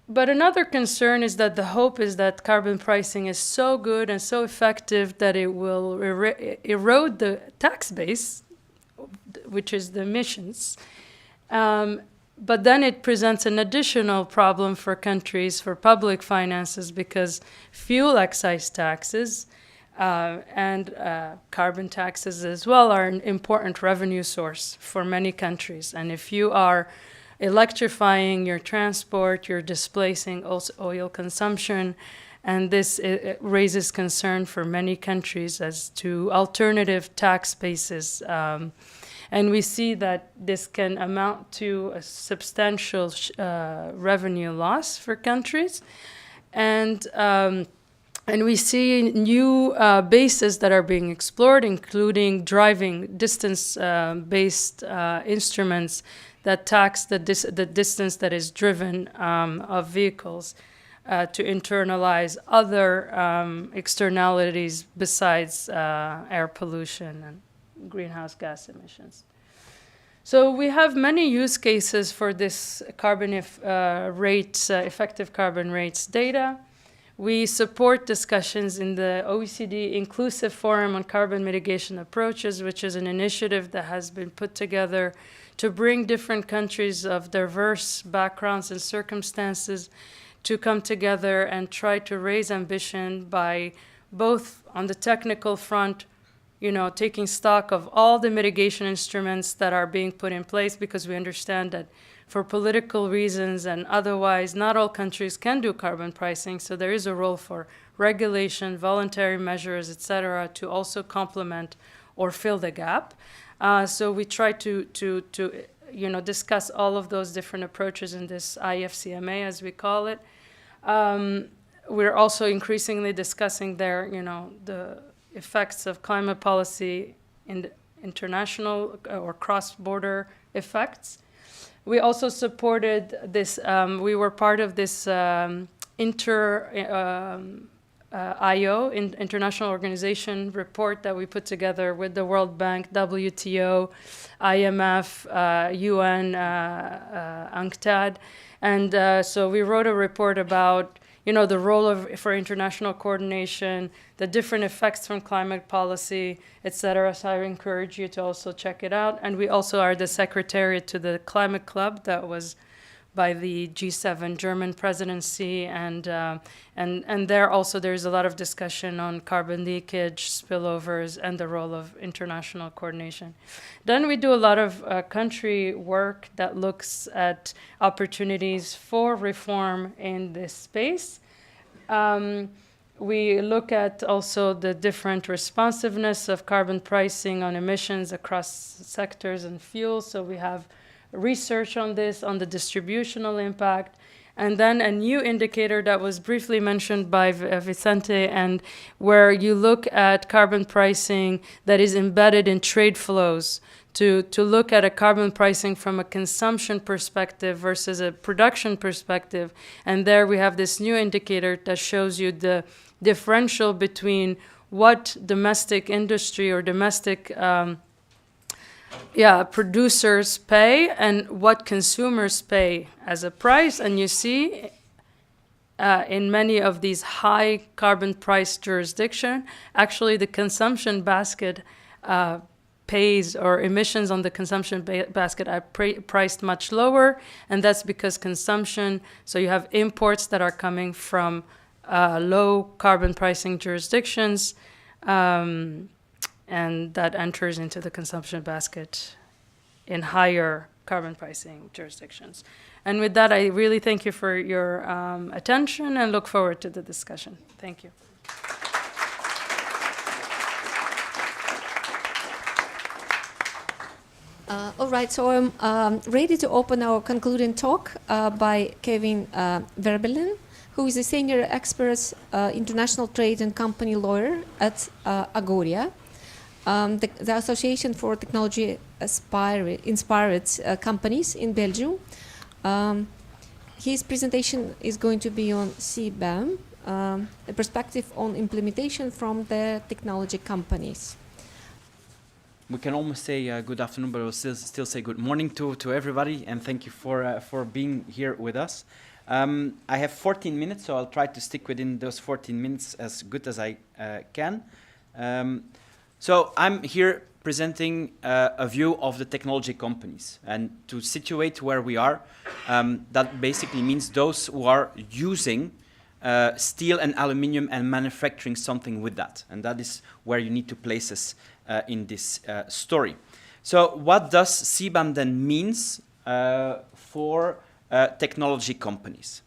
But another concern is that the hope is that carbon pricing is so good and so effective that it will erode the tax base, which is the emissions. But then it presents an additional problem for countries, for public finances, because fuel excise taxes and carbon taxes as well are an important revenue source for many countries. And if you are electrifying your transport, you're displacing oil consumption, and this raises concern for many countries as to alternative tax bases. And we see that this can amount to a substantial revenue loss for countries. And we see new bases that are being explored, including driving distance-based instruments that tax the distance that is driven of vehicles to internalize other externalities besides air pollution and greenhouse gas emissions. So we have many use cases for this carbon effective carbon rates data. We support discussions in the OECD Inclusive Forum on Carbon Mitigation Approaches, which is an initiative that has been put together to bring different countries of diverse backgrounds and circumstances to come together and try to raise ambition by both on the technical front, taking stock of all the mitigation instruments that are being put in place, because we understand that for political reasons and otherwise, not all countries can do carbon pricing. So there is a role for regulation, voluntary measures, etc., to also complement or fill the gap. So we try to discuss all of those different approaches in this IFCMA, as we call it. We're also increasingly discussing the effects of climate policy in the international or cross-border effects. We also supported this, we were part of this International Organization report that we put together with the World Bank, WTO, IMF, UN, UNCTAD. And so we wrote a report about, the role for international coordination, the different effects from climate policy, etc. So I encourage you to also check it out. And we also are the secretariat to the Climate Club that was by the G7 German presidency, and there also there's a lot of discussion on carbon leakage, spillovers, and the role of international coordination. Then we do a lot of country work that looks at opportunities for reform in this space. We look at also the different responsiveness of carbon pricing on emissions across sectors and fuels. So we have research on this, on the distributional impact, and then a new indicator that was briefly mentioned by Vicente, and where you look at carbon pricing that is embedded in trade flows, to look at a carbon pricing from a consumption perspective versus a production perspective. And there we have this new indicator that shows you the differential between what domestic industry or domestic producers pay and what consumers pay as a price. And you see in many of these high carbon price jurisdictions, actually the consumption basket pays, or emissions on the consumption basket are priced much lower. And that's because consumption, so you have imports that are coming from low carbon pricing jurisdictions, and that enters into the consumption basket in higher carbon pricing jurisdictions. And with that, I really thank you for your attention and look forward to the discussion. Thank you. All right, so I'm ready to open our concluding talk by Kevin Verbelen, who is a senior expert, international trade and company lawyer at Agoria, the Association for Technology Inspired Companies in Belgium. His presentation is going to be on CBAM, a perspective on implementation from the technology companies. We can almost say good afternoon, but we'll still say good morning to everybody, and thank you for being here with us. I have 14 minutes, so I'll try to stick within those 14 minutes as good as I can. So I'm here presenting a view of the technology companies, and to situate where we are, that basically means those who are using steel and aluminium and manufacturing something with that, and that is where you need to place us in this story. So what does CBAM then means for technology companies?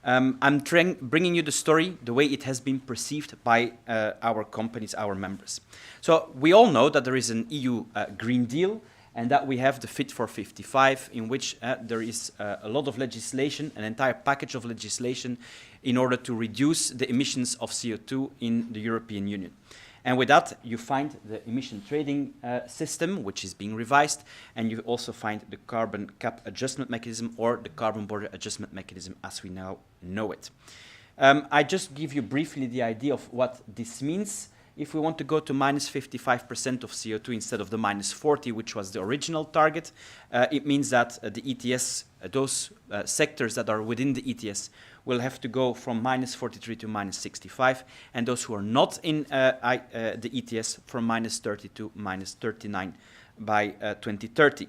I'm bringing you the story the way it has been perceived by our companies, our members. So we all know that there is an EU Green Deal, and that we have the Fit for 55, in which there is a lot of legislation, an entire package of legislation, in order to reduce the emissions of CO2 in the European Union. And with that, you find the emission trading system, which is being revised, and you also find the carbon cap adjustment mechanism, or the carbon border adjustment mechanism as we now know it. I just give you briefly the idea of what this means. If we want to go to minus 55% of CO2 instead of the minus 40, which was the original target, it means that the ETS, those sectors that are within the ETS, will have to go from minus 43 to minus 65, and those who are not in the ETS from minus 30 to minus 39 by 2030.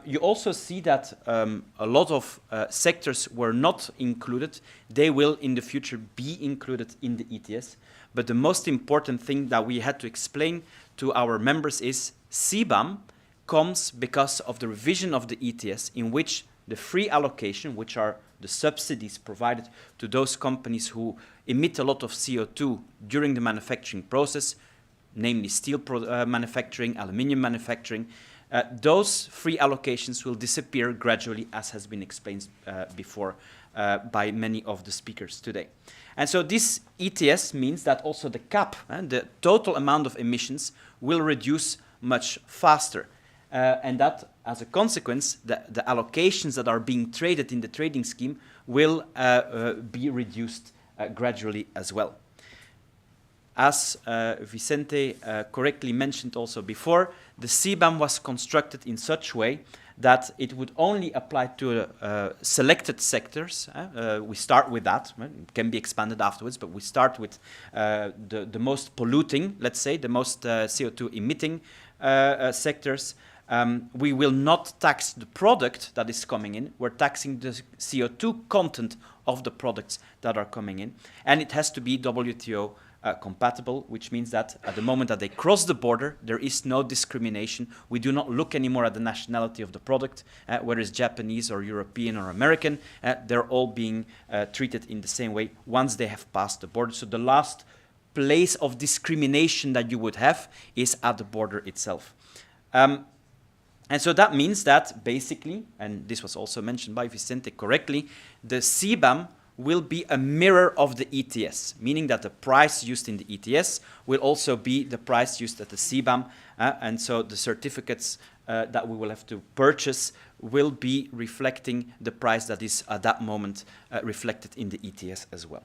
You also see that a lot of sectors were not included. They will in the future be included in the ETS. But the most important thing that we had to explain to our members is CBAM comes because of the revision of the ETS, in which the free allocation, which are the subsidies provided to those companies who emit a lot of CO2 during the manufacturing process, namely steel manufacturing, aluminium manufacturing, those free allocations will disappear gradually, as has been explained before by many of the speakers today. And so this ETS means that also the cap, the total amount of emissions, will reduce much faster. And that, as a consequence, the allocations that are being traded in the trading scheme will be reduced gradually as well. As Vicente correctly mentioned also before, the CBAM was constructed in such a way that it would only apply to selected sectors. We start with that. It can be expanded afterwards, but we start with the most polluting, let's say, the most CO2 emitting sectors. We will not tax the product that is coming in. We're taxing the CO2 content of the products that are coming in. And it has to be WTO compatible, which means that at the moment that they cross the border, there is no discrimination. We do not look anymore at the nationality of the product, whether it's Japanese or European or American. They're all being treated in the same way once they have passed the border. So the last place of discrimination that you would have is at the border itself. And so that means that basically, and this was also mentioned by Vicente correctly, the CBAM will be a mirror of the ETS, meaning that the price used in the ETS will also be the price used at the CBAM, and so the certificates that we will have to purchase will be reflecting the price that is at that moment reflected in the ETS as well.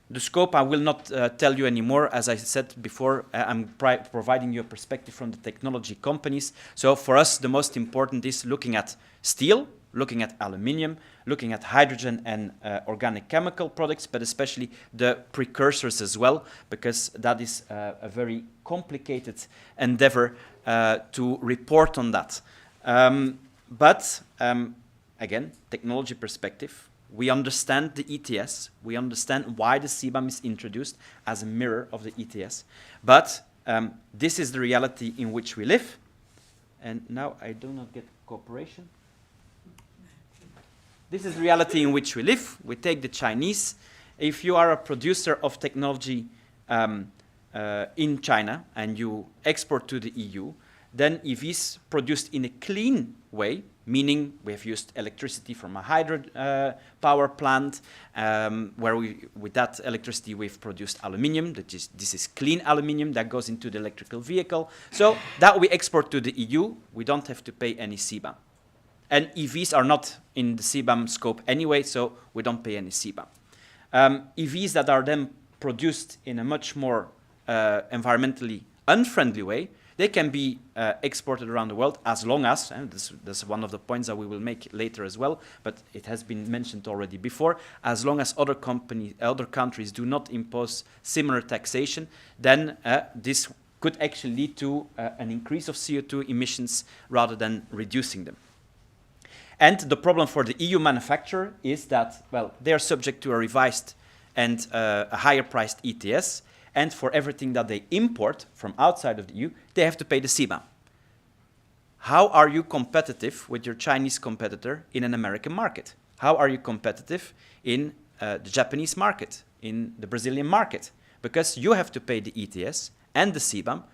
The scope I will not tell you anymore. As I said before, I'm providing you a perspective from the technology companies. So for us, the most important is looking at steel, looking at aluminium, looking at hydrogen and organic chemical products, but especially the precursors as well, because that is a very complicated endeavor to report on that. Again, technology perspective. We understand the ETS. We understand why the CBAM is introduced as a mirror of the ETS. But this is the reality in which we live. And now I do not get cooperation. This is the reality in which we live. We take the Chinese. If you are a producer of technology in China and you export to the EU, then if it's produced in a clean way, meaning we have used electricity from a hydro power plant, where with that electricity we've produced aluminium. This is clean aluminium that goes into the electrical vehicle. So that we export to the EU, we don't have to pay any CBAM. And EVs are not in the CBAM scope anyway, so we don't pay any CBAM. EVs that are then produced in a much more environmentally unfriendly way, they can be exported around the world as long as, and this is one of the points that we will make later as well, but it has been mentioned already before, as long as other countries do not impose similar taxation, then this could actually lead to an increase of CO2 emissions rather than reducing them. And the problem for the EU manufacturer is that, well, they are subject to a revised and a higher priced ETS, and for everything that they import from outside of the EU, they have to pay the CBAM. How are you competitive with your Chinese competitor in an American market? How are you competitive in the Japanese market, in the Brazilian market? Because you have to pay the ETS and the CBAM,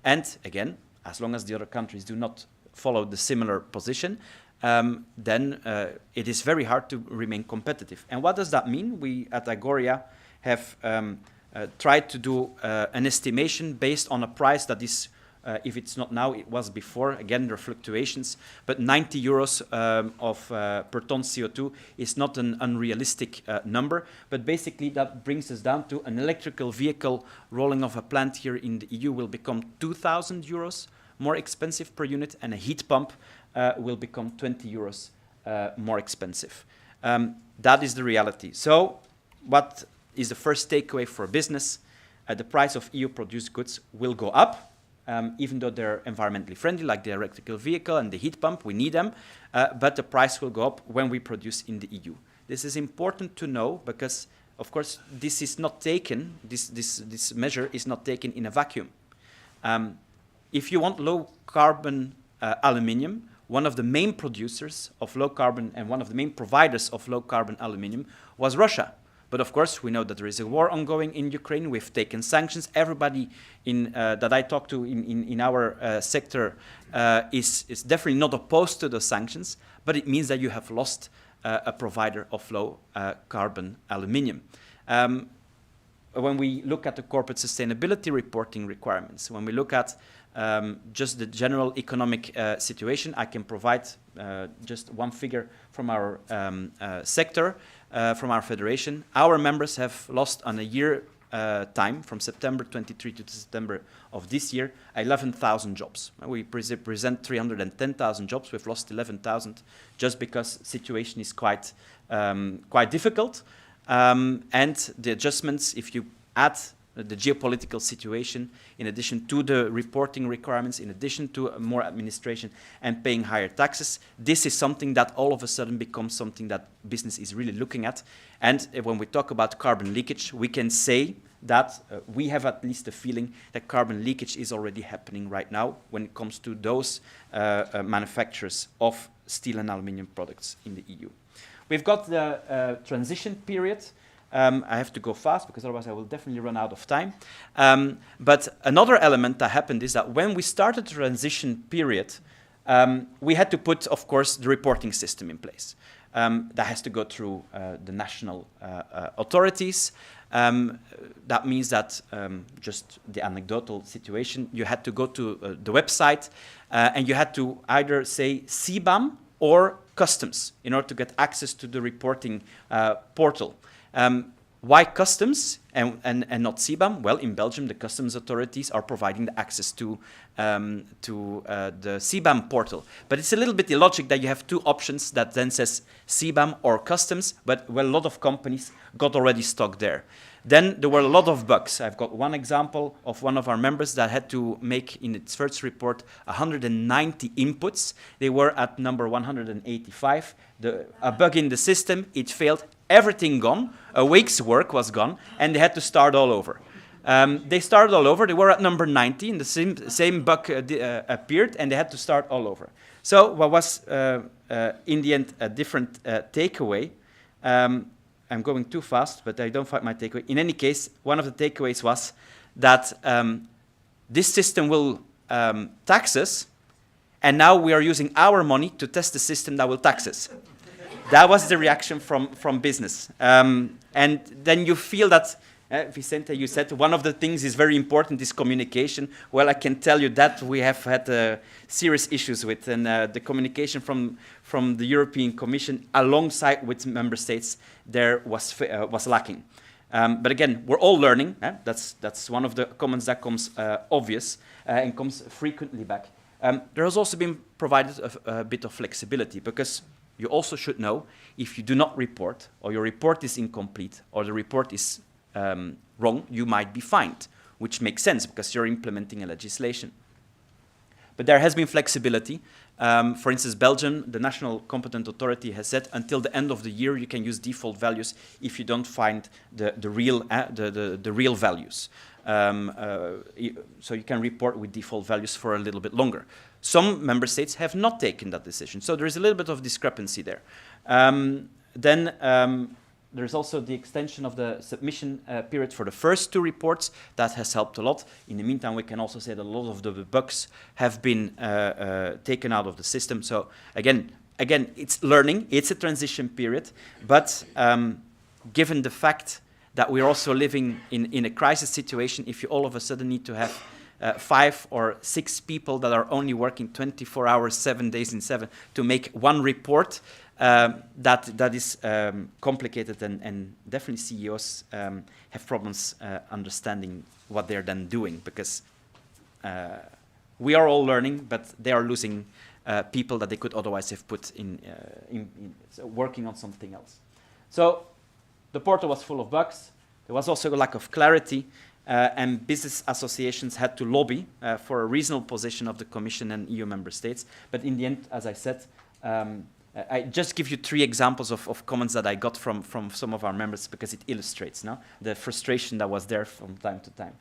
and again, as long as the other countries do not follow the similar position, then it is very hard to remain competitive. And what does that mean? We at Agoria have tried to do an estimation based on a price that is, if it's not now, it was before. Again, there are fluctuations, but 90 euros per ton CO2 is not an unrealistic number. But basically, that brings us down to an electrical vehicle rolling off a plant here in the EU will become 2,000 euros more expensive per unit, and a heat pump will become 20 euros more expensive. That is the reality. So what is the first takeaway for business? The price of EU-produced goods will go up, even though they're environmentally friendly, like the electrical vehicle and the heat pump, we need them, but the price will go up when we produce in the EU. This is important to know because, of course, this is not taken, this measure is not taken in a vacuum. If you want low-carbon aluminium, one of the main producers of low-carbon and one of the main providers of low-carbon aluminium was Russia. But of course, we know that there is a war ongoing in Ukraine. We've taken sanctions. Everybody that I talk to in our sector is definitely not opposed to those sanctions, but it means that you have lost a provider of low-carbon aluminium. When we look at the corporate sustainability reporting requirements, when we look at just the general economic situation, I can provide just one figure from our sector, from our federation. Our members have lost on a year time, from September 23 to September of this year, 11,000 jobs. We present 310,000 jobs. We've lost 11,000 just because situation is quite difficult. And the adjustments, if you add the geopolitical situation, in addition to the reporting requirements, in addition to more administration and paying higher taxes, this is something that all of a sudden becomes something that business is really looking at. And when we talk about carbon leakage, we can say that we have at least a feeling that carbon leakage is already happening right now when it comes to those manufacturers of steel and aluminium products in the EU. We've got the transition period. I have to go fast because otherwise I will definitely run out of time. But another element that happened is that when we started the transition period, we had to put, of course, the reporting system in place. That has to go through the national authorities. That means that, just the anecdotal situation, you had to go to the website and you had to either say CBAM or customs in order to get access to the reporting portal. Why customs and not CBAM? Well, in Belgium, the customs authorities are providing the access to the CBAM portal. But it's a little bit illogic that you have two options that then says CBAM or customs, but well, a lot of companies got already stuck there. Then there were a lot of bugs. I've got one example of one of our members that had to make, in its first report, 190 inputs. They were at number 185. A bug in the system, it failed, everything gone, a week's work was gone, and they had to start all over. They started all over, they were at number 90, and the same bug appeared, and they had to start all over. So what was, in the end, a different takeaway? I'm going too fast, but I don't find my takeaway. In any case, one of the takeaways was that this system will tax us, and now we are using our money to test the system that will tax us. That was the reaction from business. And then you feel that, Vicente, you said one of the things is very important is communication. Well, I can tell you that we have had serious issues with, and the communication from the European Commission alongside with member states there was lacking. But again, we're all learning. That's one of the comments that comes obvious and comes frequently back. There has also been provided a bit of flexibility, because you also should know if you do not report, or your report is incomplete, or the report is wrong, you might be fined, which makes sense because you're implementing a legislation. But there has been flexibility. For instance, Belgium, the national competent authority, has said until the end of the year you can use default values if you don't find the real values. So you can report with default values for a little bit longer. Some member states have not taken that decision, so there is a little bit of discrepancy there. There's also the extension of the submission period for the first two reports. That has helped a lot. In the meantime, we can also say that a lot of the bugs have been taken out of the system. So again, it's learning. It's a transition period. But given the fact that we're also living in a crisis situation, if you all of a sudden need to have 5 or 6 people that are only working 24 hours, 7 days in 7 to make one report, that is complicated, and definitely CEOs have problems understanding what they're then doing, because we are all learning, but they are losing people that they could otherwise have put in working on something else. So the portal was full of bugs. There was also a lack of clarity, and business associations had to lobby for a reasonable position of the Commission and EU member states. But in the end, as I said, I just give you 3 examples of comments that I got from some of our members, because it illustrates the frustration that was there from time to time.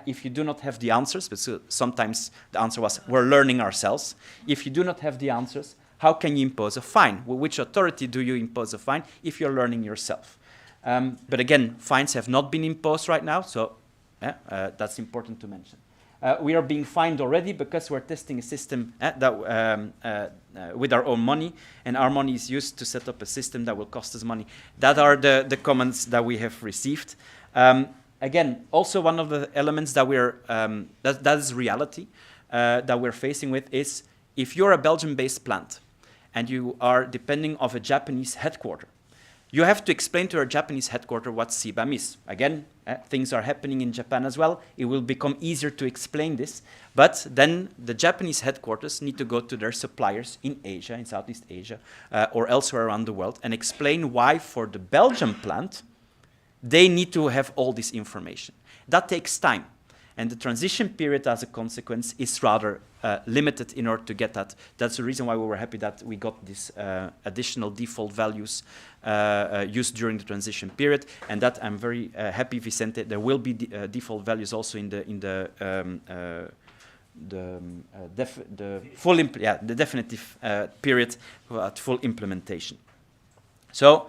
If you do not have the answers, but sometimes the answer was, we're learning ourselves. If you do not have the answers, how can you impose a fine? With which authority do you impose a fine if you're learning yourself? But again, fines have not been imposed right now, so that's important to mention. We are being fined already because we're testing a system with our own money, and our money is used to set up a system that will cost us money. That are the comments that we have received. Again, also one of the elements that that is reality that we're facing with is, if you're a Belgian-based plant and you are depending on a Japanese headquarter, You have to explain to our Japanese headquarters what CBAM is. Again, things are happening in Japan as well. It will become easier to explain this. But then the Japanese headquarters need to go to their suppliers in Asia, in Southeast Asia, or elsewhere around the world, and explain why for the Belgian plant, they need to have all this information. That takes time. And the transition period, as a consequence, is rather limited in order to get that. That's the reason why we were happy that we got these additional default values used during the transition period. And that I'm very happy, Vicente. There will be default values also in the definitive period at full implementation. So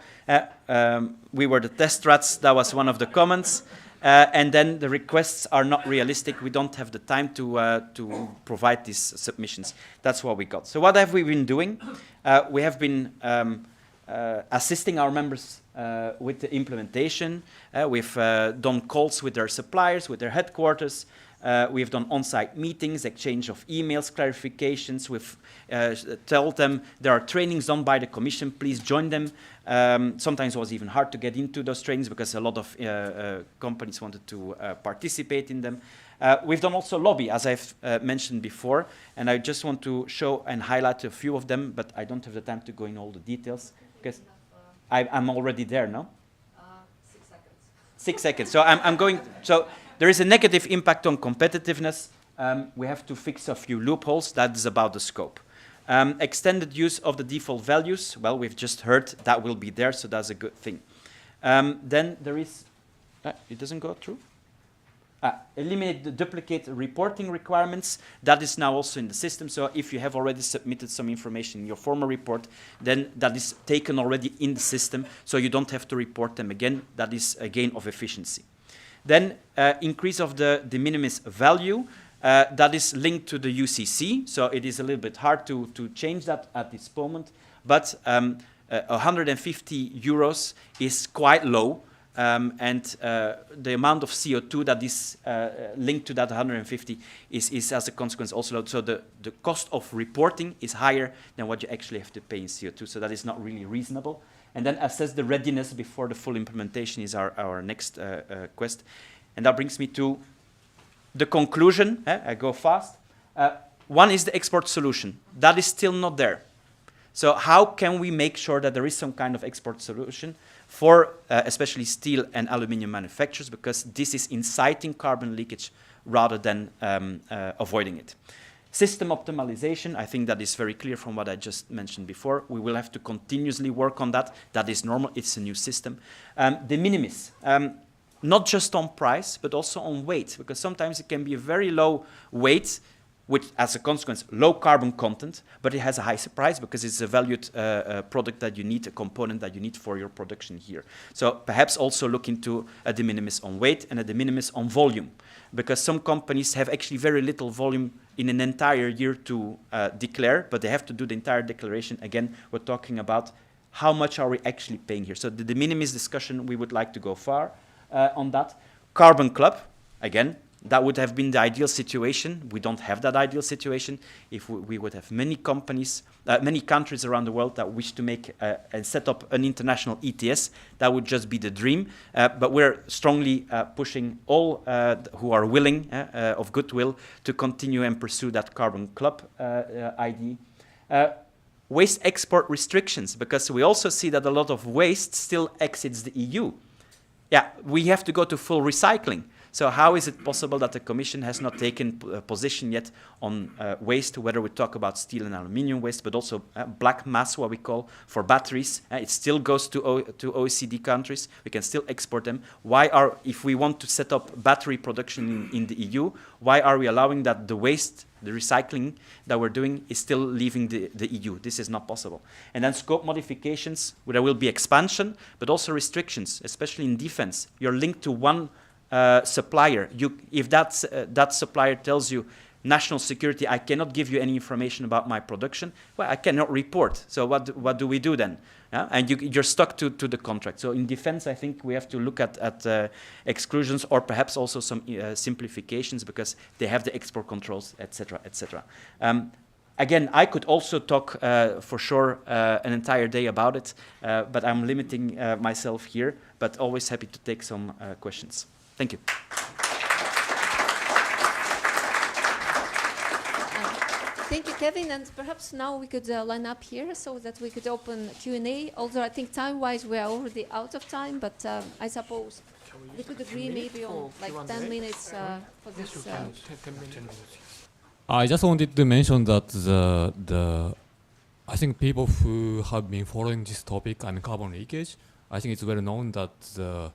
we were the test rats. That was one of the comments. And then the requests are not realistic. We don't have the time to provide these submissions. That's what we got. So what have we been doing? We have been assisting our members with the implementation. We've done calls with their suppliers, with their headquarters. We've done on-site meetings, exchange of emails, clarifications. We've told them there are trainings done by the Commission. Please join them. Sometimes it was even hard to get into those trainings because a lot of companies wanted to participate in them. We've done also lobby, as I've mentioned before, and I just want to show and highlight a few of them, but I don't have the time to go in all the details because I'm already there, no? 6 seconds. 6 seconds. So I'm going. So there is a negative impact on competitiveness. We have to fix a few loopholes. That is about the scope. Extended use of the default values. Well, we've just heard that will be there, so that's a good thing. Then there is, it doesn't go through. Eliminate the duplicate reporting requirements. That is now also in the system. So if you have already submitted some information in your former report, then that is taken already in the system, so you don't have to report them again. That is a gain of efficiency. Then increase of the de minimis value. That is linked to the UCC, so it is a little bit hard to change that at this moment. But 150 euros is quite low, and the amount of CO2 that is linked to that 150 is as a consequence also low. So the cost of reporting is higher than what you actually have to pay in CO2, so that is not really reasonable. And then assess the readiness before the full implementation is our next quest. And that brings me to the conclusion. I go fast. One is the export solution. That is still not there. So how can we make sure that there is some kind of export solution for especially steel and aluminium manufacturers, because this is inciting carbon leakage rather than avoiding it. System optimization, I think that is very clear from what I just mentioned before. We will have to continuously work on that. That is normal. It's a new system. De minimis, not just on price, but also on weight, because sometimes it can be a very low weight, which, as a consequence, low carbon content, but it has a high price because it's a valued product that you need, a component that you need for your production here. So perhaps also look into a de minimis on weight and a de minimis on volume, because some companies have actually very little volume in an entire year to declare, but they have to do the entire declaration. Again, we're talking about how much are we actually paying here. So the de minimis discussion, we would like to go far on that. Carbon club, again, that would have been the ideal situation. We don't have that ideal situation. If we would have many companies, many countries around the world that wish to make and set up an international ETS, that would just be the dream. But we're strongly pushing all who are willing, of goodwill, to continue and pursue that carbon club idea. Waste export restrictions, because we also see that a lot of waste still exits the EU. Yeah, we have to go to full recycling. So how is it possible that the Commission has not taken a position yet on waste, whether we talk about steel and aluminium waste, but also black mass, what we call, for batteries? It still goes to OECD countries. We can still export them. If we want to set up battery production in the EU, why are we allowing that the waste, the recycling that we're doing is still leaving the EU? This is not possible. And then scope modifications, where there will be expansion, but also restrictions, especially in defense. You're linked to one supplier. If that supplier tells you national security, I cannot give you any information about my production, well, I cannot report. So what do we do then? And you're stuck to the contract. So in defense, I think we have to look at exclusions, or perhaps also some simplifications, because they have the export controls, etc., etc. Again, I could also talk for sure an entire day about it, but I'm limiting myself here, but always happy to take some questions. Thank you. Thank you, Kevin. And perhaps now we could line up here so that we could open Q&A. Although I think time-wise we are already out of time, but I suppose we could agree maybe on like 10 minutes for this. I just wanted to mention that I think people who have been following this topic, I mean carbon leakage, I think it's well known that the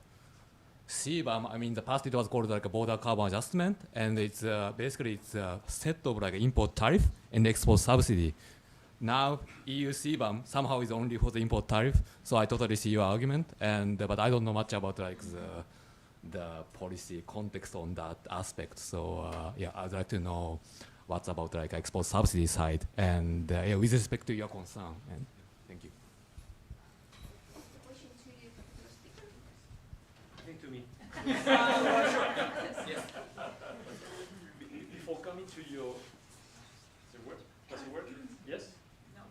CBAM, I mean in the past it was called like a border carbon adjustment, and it's basically it's a set of like import tariff and export subsidy. Now EU CBAM somehow is only for the import tariff, so I totally see your argument, and but I don't know much about like the policy context on that aspect. So yeah, I'd like to know what's about like export subsidy side, and yeah, with respect to your concern. And thank you. I think to me. Before coming to your, does it work? Does it work? Yes? No.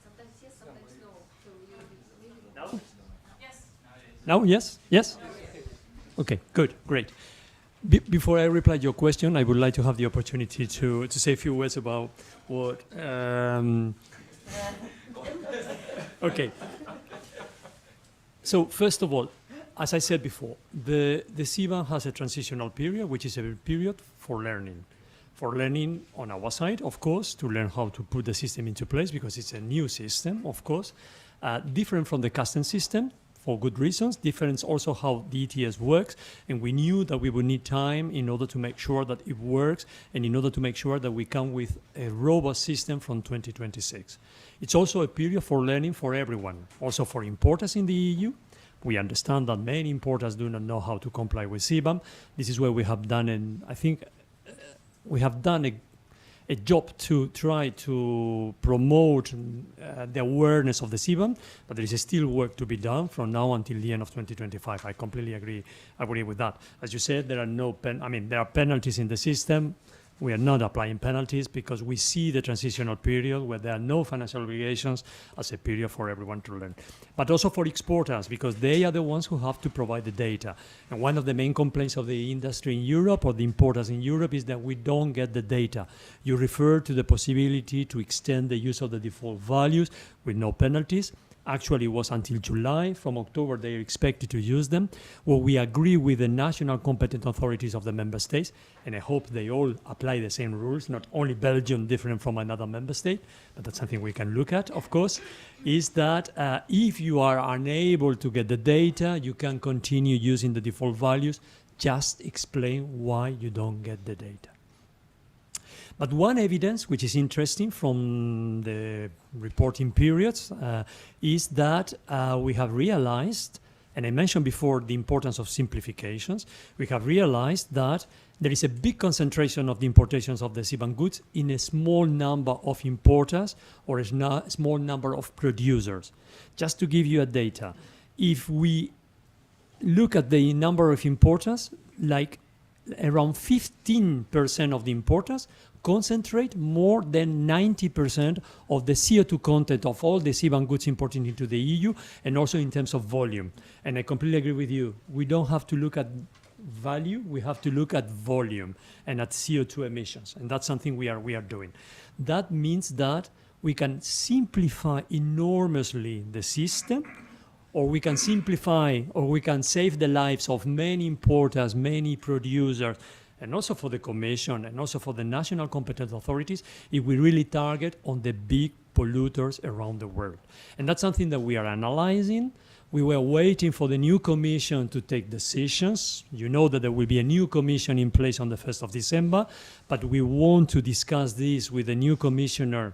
Sometimes yes, sometimes no. Now? Yes. Now, yes? Yes? Okay, good, great. Before I reply to your question, I would like to have the opportunity to say a few words about what... okay. So first of all, as I said before, the CBAM has a transitional period, which is a period for learning. For learning on our side, of course, to learn how to put the system into place, because it's a new system, of course, different from the custom system, for good reasons, different also how the ETS works, and we knew that we would need time in order to make sure that it works and in order to make sure that we come with a robust system from 2026. It's also a period for learning for everyone, also for importers in the EU. We understand that many importers do not know how to comply with CBAM. This is where we have done, and I think we have done a job to try to promote the awareness of the CBAM, but there is still work to be done from now until the end of 2025. I completely agree with that. As you said, there are there are penalties in the system. We are not applying penalties because we see the transitional period where there are no financial obligations as a period for everyone to learn. But also for exporters, because they are the ones who have to provide the data. And one of the main complaints of the industry in Europe or the importers in Europe is that we don't get the data. You refer to the possibility to extend the use of the default values with no penalties. Actually, it was until July. From October, they are expected to use them. Well, we agree with the national competent authorities of the member states, and I hope they all apply the same rules, not only Belgium different from another member state, but that's something we can look at, of course, is that if you are unable to get the data, you can continue using the default values. Just explain why you don't get the data. But one evidence which is interesting from the reporting periods is that we have realized, and I mentioned before the importance of simplifications, we have realized that there is a big concentration of the importations of the CBAM goods in a small number of importers or a small number of producers. Just to give you a data, if we look at the number of importers, like around 15% of the importers concentrate more than 90% of the CO2 content of all the CBAM goods imported into the EU, and also in terms of volume. And I completely agree with you. We don't have to look at value, we have to look at volume and at CO2 emissions. And that's something we are doing. That means that we can simplify enormously the system, or we can simplify, or we can save the lives of many importers, many producers, and also for the Commission and also for the national competent authorities, if we really target on the big polluters around the world. And that's something that we are analyzing. We were waiting for the new Commission to take decisions. You know that there will be a new Commission in place on the 1st of December, but we want to discuss this with the new Commissioner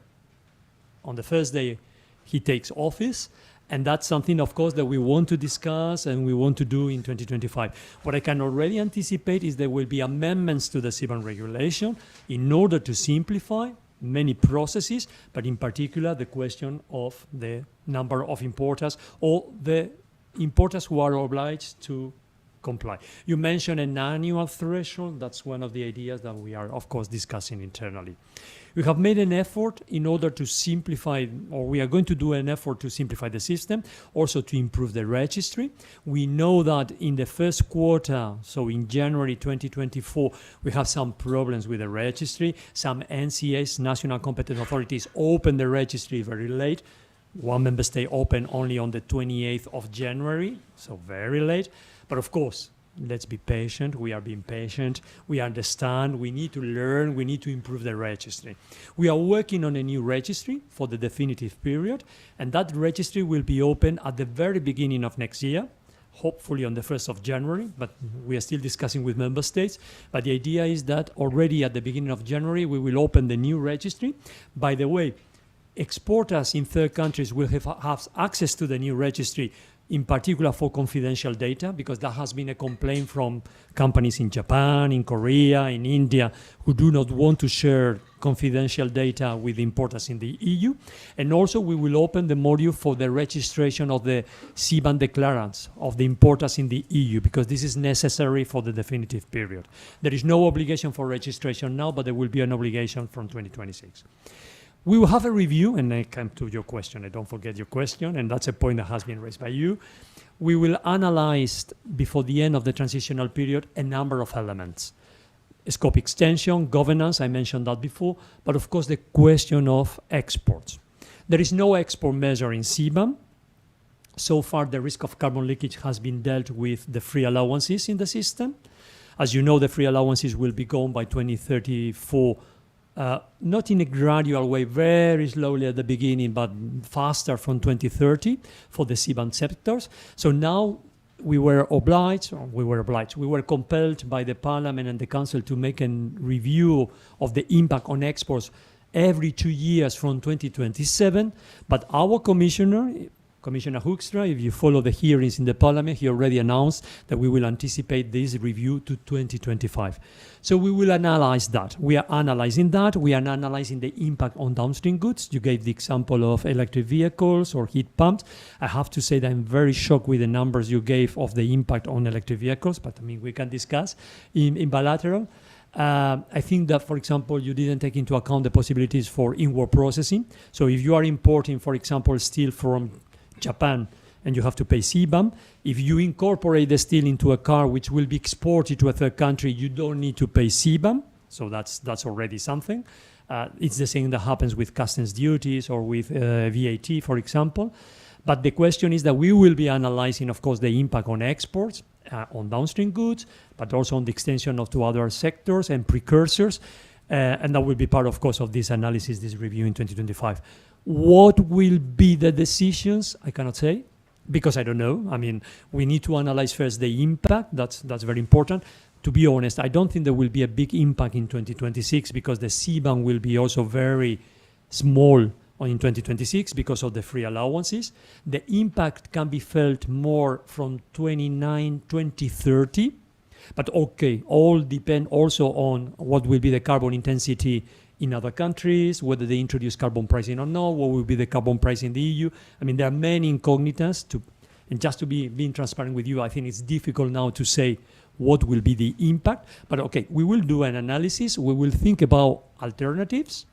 on the first day he takes office. And that's something, of course, that we want to discuss and we want to do in 2025. What I can already anticipate is there will be amendments to the CBAM regulation in order to simplify many processes, but in particular the question of the number of importers or the importers who are obliged to comply. You mentioned an annual threshold. That's one of the ideas that we are, of course, discussing internally. We have made an effort in order to simplify, or we are going to do an effort to simplify the system, also to improve the registry. We know that in the first quarter, so in January 2024, we have some problems with the registry. Some NCAs, national competent authorities, opened the registry very late. One member state opened only on the 28th of January, so very late. But of course, let's be patient. We are being patient. We understand. We need to learn. We need to improve the registry. We are working on a new registry for the definitive period, and that registry will be open at the very beginning of next year, hopefully on the 1st of January, but we are still discussing with member states. But the idea is that already at the beginning of January, we will open the new registry. By the way, exporters in third countries will have access to the new registry, in particular for confidential data, because that has been a complaint from companies in Japan, in Korea, in India, who do not want to share confidential data with importers in the EU. And also we will open the module for the registration of the CBAM declarants of the importers in the EU, because this is necessary for the definitive period. There is no obligation for registration now, but there will be an obligation from 2026. We will have a review, and I come to your question. I don't forget your question, and that's a point that has been raised by you. We will analyze, before the end of the transitional period, a number of elements. Scope extension, governance, I mentioned that before, but of course the question of exports. There is no export measure in CBAM. So far, the risk of carbon leakage has been dealt with the free allowances in the system. As you know, the free allowances will be gone by 2034, not in a gradual way, very slowly at the beginning, but faster from 2030 for the CBAM sectors. So now we were compelled by the Parliament and the Council to make a review of the impact on exports every 2 years from 2027. But our Commissioner Hoekstra, if you follow the hearings in the Parliament, he already announced that we will anticipate this review to 2025. So we will analyze that. We are analyzing that. We are analyzing the impact on downstream goods. You gave the example of electric vehicles or heat pumps. I have to say that I'm very shocked with the numbers you gave of the impact on electric vehicles, but I mean, we can discuss in bilateral. I think that, for example, you didn't take into account the possibilities for inward processing. So if you are importing, for example, steel from Japan, and you have to pay CBAM. If you incorporate the steel into a car which will be exported to a third country, you don't need to pay CBAM. So that's already something. It's the same that happens with customs duties or with VAT, for example. But the question is that we will be analyzing, of course, the impact on exports, on downstream goods, but also on the extension to other sectors and precursors. And that will be part, of course, of this analysis, this review in 2025. What will be the decisions? I cannot say, because I don't know. I mean, we need to analyze first the impact. That's very important. To be honest, I don't think there will be a big impact in 2026 because the CBAM will be also very small in 2026 because of the free allowances. The impact can be felt more from 2030. But okay, all depend also on what will be the carbon intensity in other countries, whether they introduce carbon pricing or not, what will be the carbon price in the EU. I mean, there are many incognitas, and just to being transparent with you, I think it's difficult now to say what will be the impact. But okay, we will do an analysis. We will think about alternatives.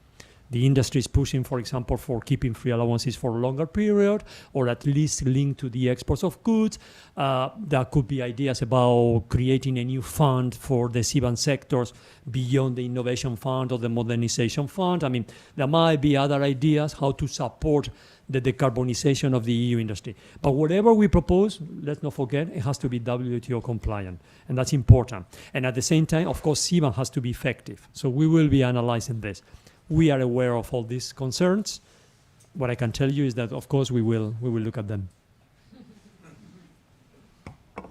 The industry is pushing, for example, for keeping free allowances for a longer period, or at least linked to the exports of goods. There could be ideas about creating a new fund for the CBAM sectors beyond the Innovation Fund or the Modernization Fund. I mean, there might be other ideas how to support the decarbonization of the EU industry. But whatever we propose, let's not forget, it has to be WTO compliant, and that's important. And at the same time, of course, CBAM has to be effective. So we will be analyzing this. We are aware of all these concerns. What I can tell you is that, of course, we will look at them. Other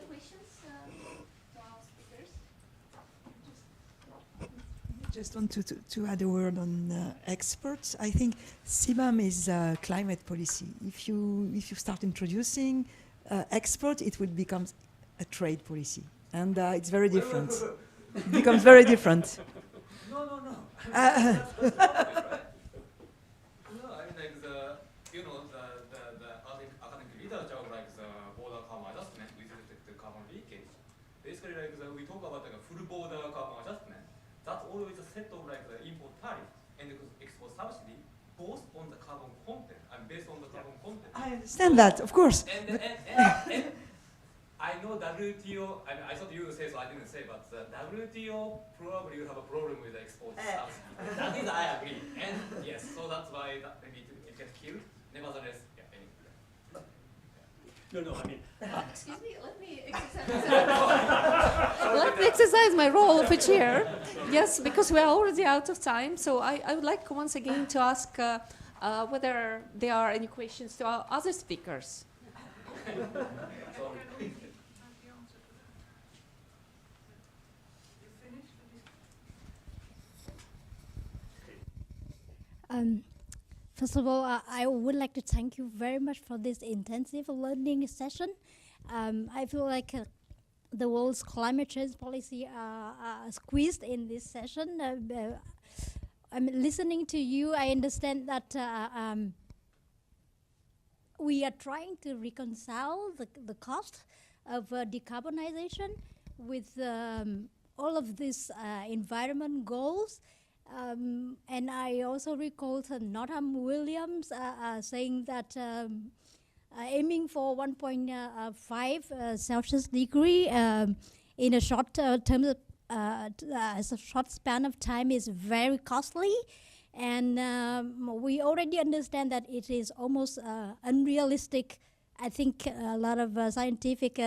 questions to our speakers? Just want to add a word on exports. I think CBAM is a climate policy. If you start introducing export, it will become a trade policy, and it's very different. It becomes very different. No. No, I mean, like the academic literature, like the especially we talk about like a full border carbon adjustment. That's always a set of like the import tariff and the export subsidy, both on the carbon content and based on the carbon content. I understand that, of course. And I know WTO, I thought you would say, so I didn't say, but the WTO probably will have a problem with the export subsidy. That is, I agree. And yes, so that's why that maybe it gets killed. Nevertheless, yeah, anyway. No, I mean. Excuse me, let me exercise. Let me exercise my role of a chair. Yes, because we are already out of time. So I would like once again to ask whether there are any questions to our other speakers. First of all, I would like to thank you very much for this intensive learning session. I feel like the world's climate change policy are squeezed in this session. I'm listening to you. I understand that we are trying to reconcile the cost of decarbonization with all of these environment goals. And I also recall Northam Williams saying that aiming for 1.5 Celsius degree in a short term, as a short span of time is very costly. And we already understand that it is almost unrealistic. I think a lot of scientific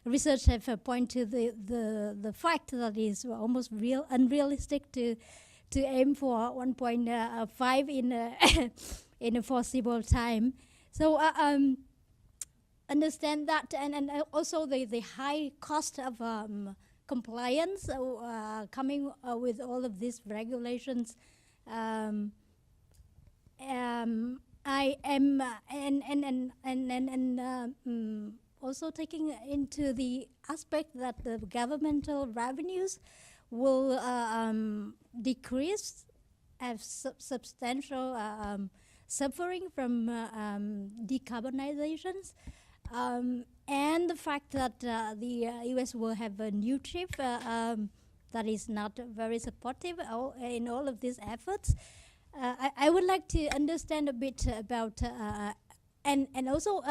research have pointed to the fact that it is almost unrealistic to aim for 1.5 in a foreseeable time. So understand that, and also the high cost of compliance coming with all of these regulations. I am also taking into the aspect that the governmental revenues will decrease as substantial suffering from decarbonizations, and the fact that the US will have a new chief that is not very supportive in all of these efforts. I would like to understand a bit about and also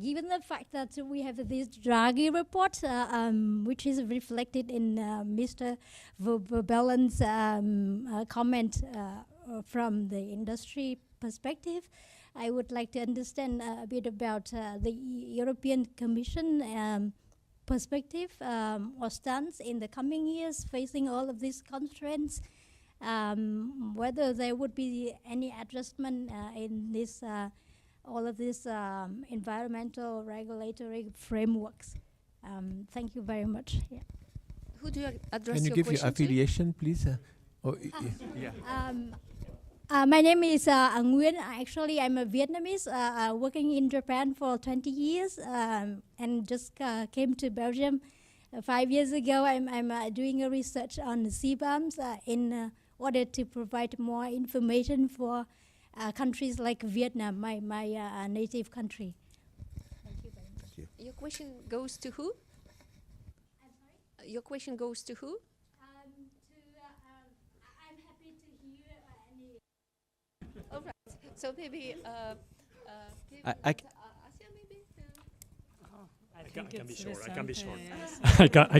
given the fact that we have this Draghi report, which is reflected in Mr. Verbelen's comment from the industry perspective, I would like to understand a bit about the European Commission perspective or stance in the coming years facing all of these constraints, whether there would be any adjustment in this all of these environmental regulatory frameworks. Thank you very much. Yeah. Who do you address Can you your give your question affiliation, please? My name is Nguyen. Actually, I'm a Vietnamese working in Japan for 20 years and just came to Belgium 5 years ago. I'm doing a research on CBAMs in order to provide more information for countries like Vietnam, my native country. Thank you very much. Thank you. Your question goes to who? I'm sorry? Your question goes to who? I'm happy to hear any. All right. So maybe I Asia, maybe? I can be short. I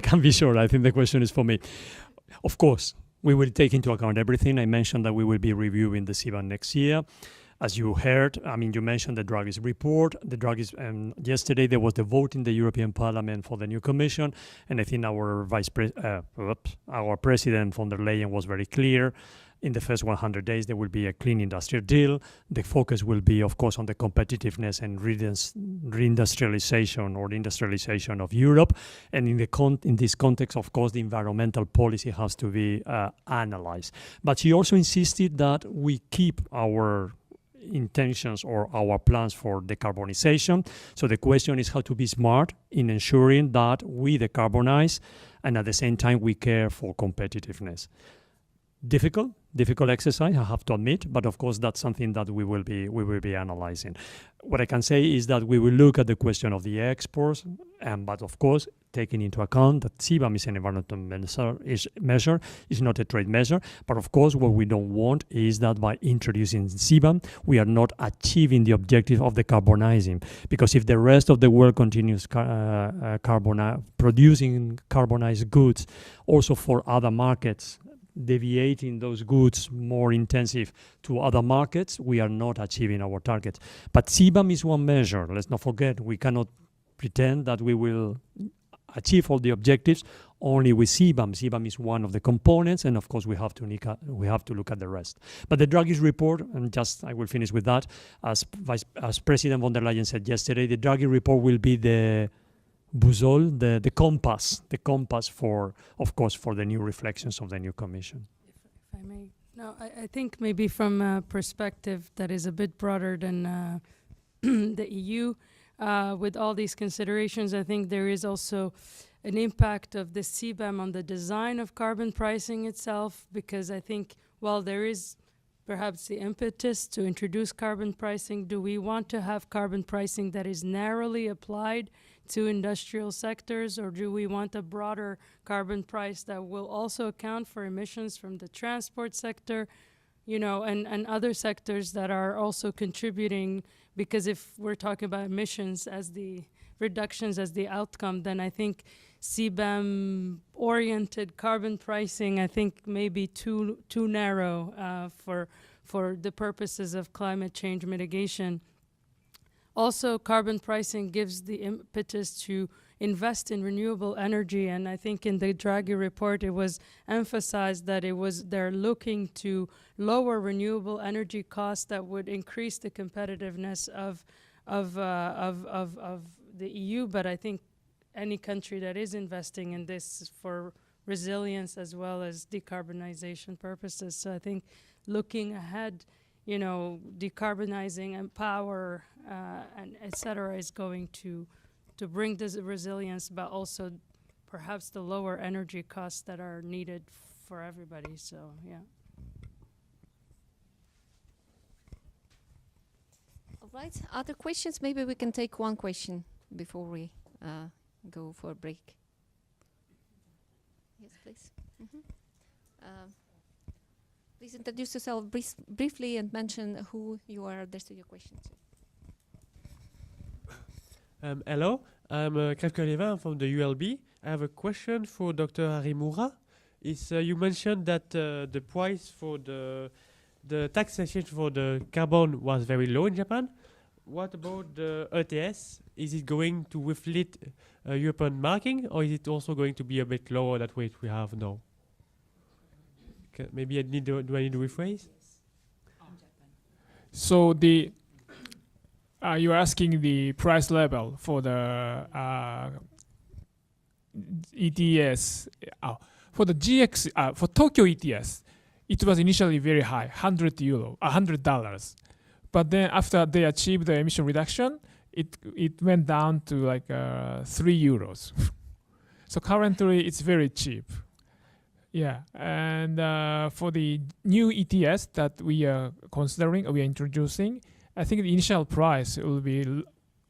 can be short. I think the question is for me. Of course, we will take into account everything. I mentioned that we will be reviewing the CBAM next year. As you heard, I mean, you mentioned the Draghi's report. The Draghi's, yesterday there was the vote in the European Parliament for the new Commission, and I think our our President von der Leyen was very clear. In the first 100 days, there will be a clean industrial deal. The focus will be, of course, on the competitiveness and reindustrialization or the industrialization of Europe. And in this context, of course, the environmental policy has to be analyzed. But she also insisted that we keep our intentions or our plans for decarbonization. So the question is how to be smart in ensuring that we decarbonize and at the same time we care for competitiveness. difficult exercise, I have to admit, but of course that's something that we will be analyzing. What I can say is that we will look at the question of the exports, but of course taking into account that CBAM is an environmental measure, is not a trade measure. But of course, what we don't want is that by introducing CBAM, we are not achieving the objective of decarbonizing. Because if the rest of the world continues producing carbonized goods, also for other markets, deviating those goods more intensive to other markets, we are not achieving our targets. But CBAM is one measure. Let's not forget, we cannot pretend that we will achieve all the objectives only with CBAM. CBAM is one of the components, and of course we have to look at the rest. But the Draghi's report, and I will finish with that, as President von der Leyen said yesterday, the Draghi report will be the boussole, the compass for, of course, for the new reflections of the new Commission. If I may. No, I think maybe from a perspective that is a bit broader than the EU, with all these considerations, I think there is also an impact of the CBAM on the design of carbon pricing itself, because I think while there is perhaps the impetus to introduce carbon pricing, do we want to have carbon pricing that is narrowly applied to industrial sectors, or do we want a broader carbon price that will also account for emissions from the transport sector, and other sectors that are also contributing? Because if we're talking about emissions as the reductions as the outcome, then I think CBAM-oriented carbon pricing, I think, may be too narrow for the purposes of climate change mitigation. Also, carbon pricing gives the impetus to invest in renewable energy, and I think in the Draghi report it was emphasized that they're looking to lower renewable energy costs that would increase the competitiveness of the EU. But I think any country that is investing in this for resilience as well as decarbonization purposes. So I think looking ahead, decarbonizing and power and et cetera is going to bring this resilience, but also perhaps the lower energy costs that are needed for everybody. So, yeah. All right. Other questions? Maybe we can take one question before we go for a break. Yes, please. Please introduce yourself briefly and mention who you are addressing your question to. Hello, I'm Krevke Levin from the ULB. I have a question for Dr. Harimura. You mentioned that the price for the taxation for the carbon was very low in Japan. What about the ETS? Is it going to reflect European marking, or is it also going to be a bit lower than what we have now? Maybe do I need to rephrase? So you're asking the price level for the ETS. For the GX, for Tokyo ETS, it was initially very high, $100. But then after they achieved the emission reduction, it went down to like €3. So currently it's very cheap. Yeah, and for the new ETS that we are considering, we are introducing, I think the initial price will be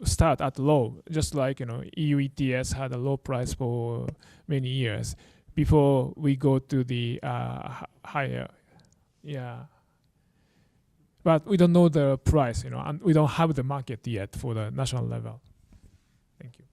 start at low, just like EU ETS had a low price for many years before we go to the higher. Yeah, but we don't know the price, and we don't have the market yet for the national level. Thank you.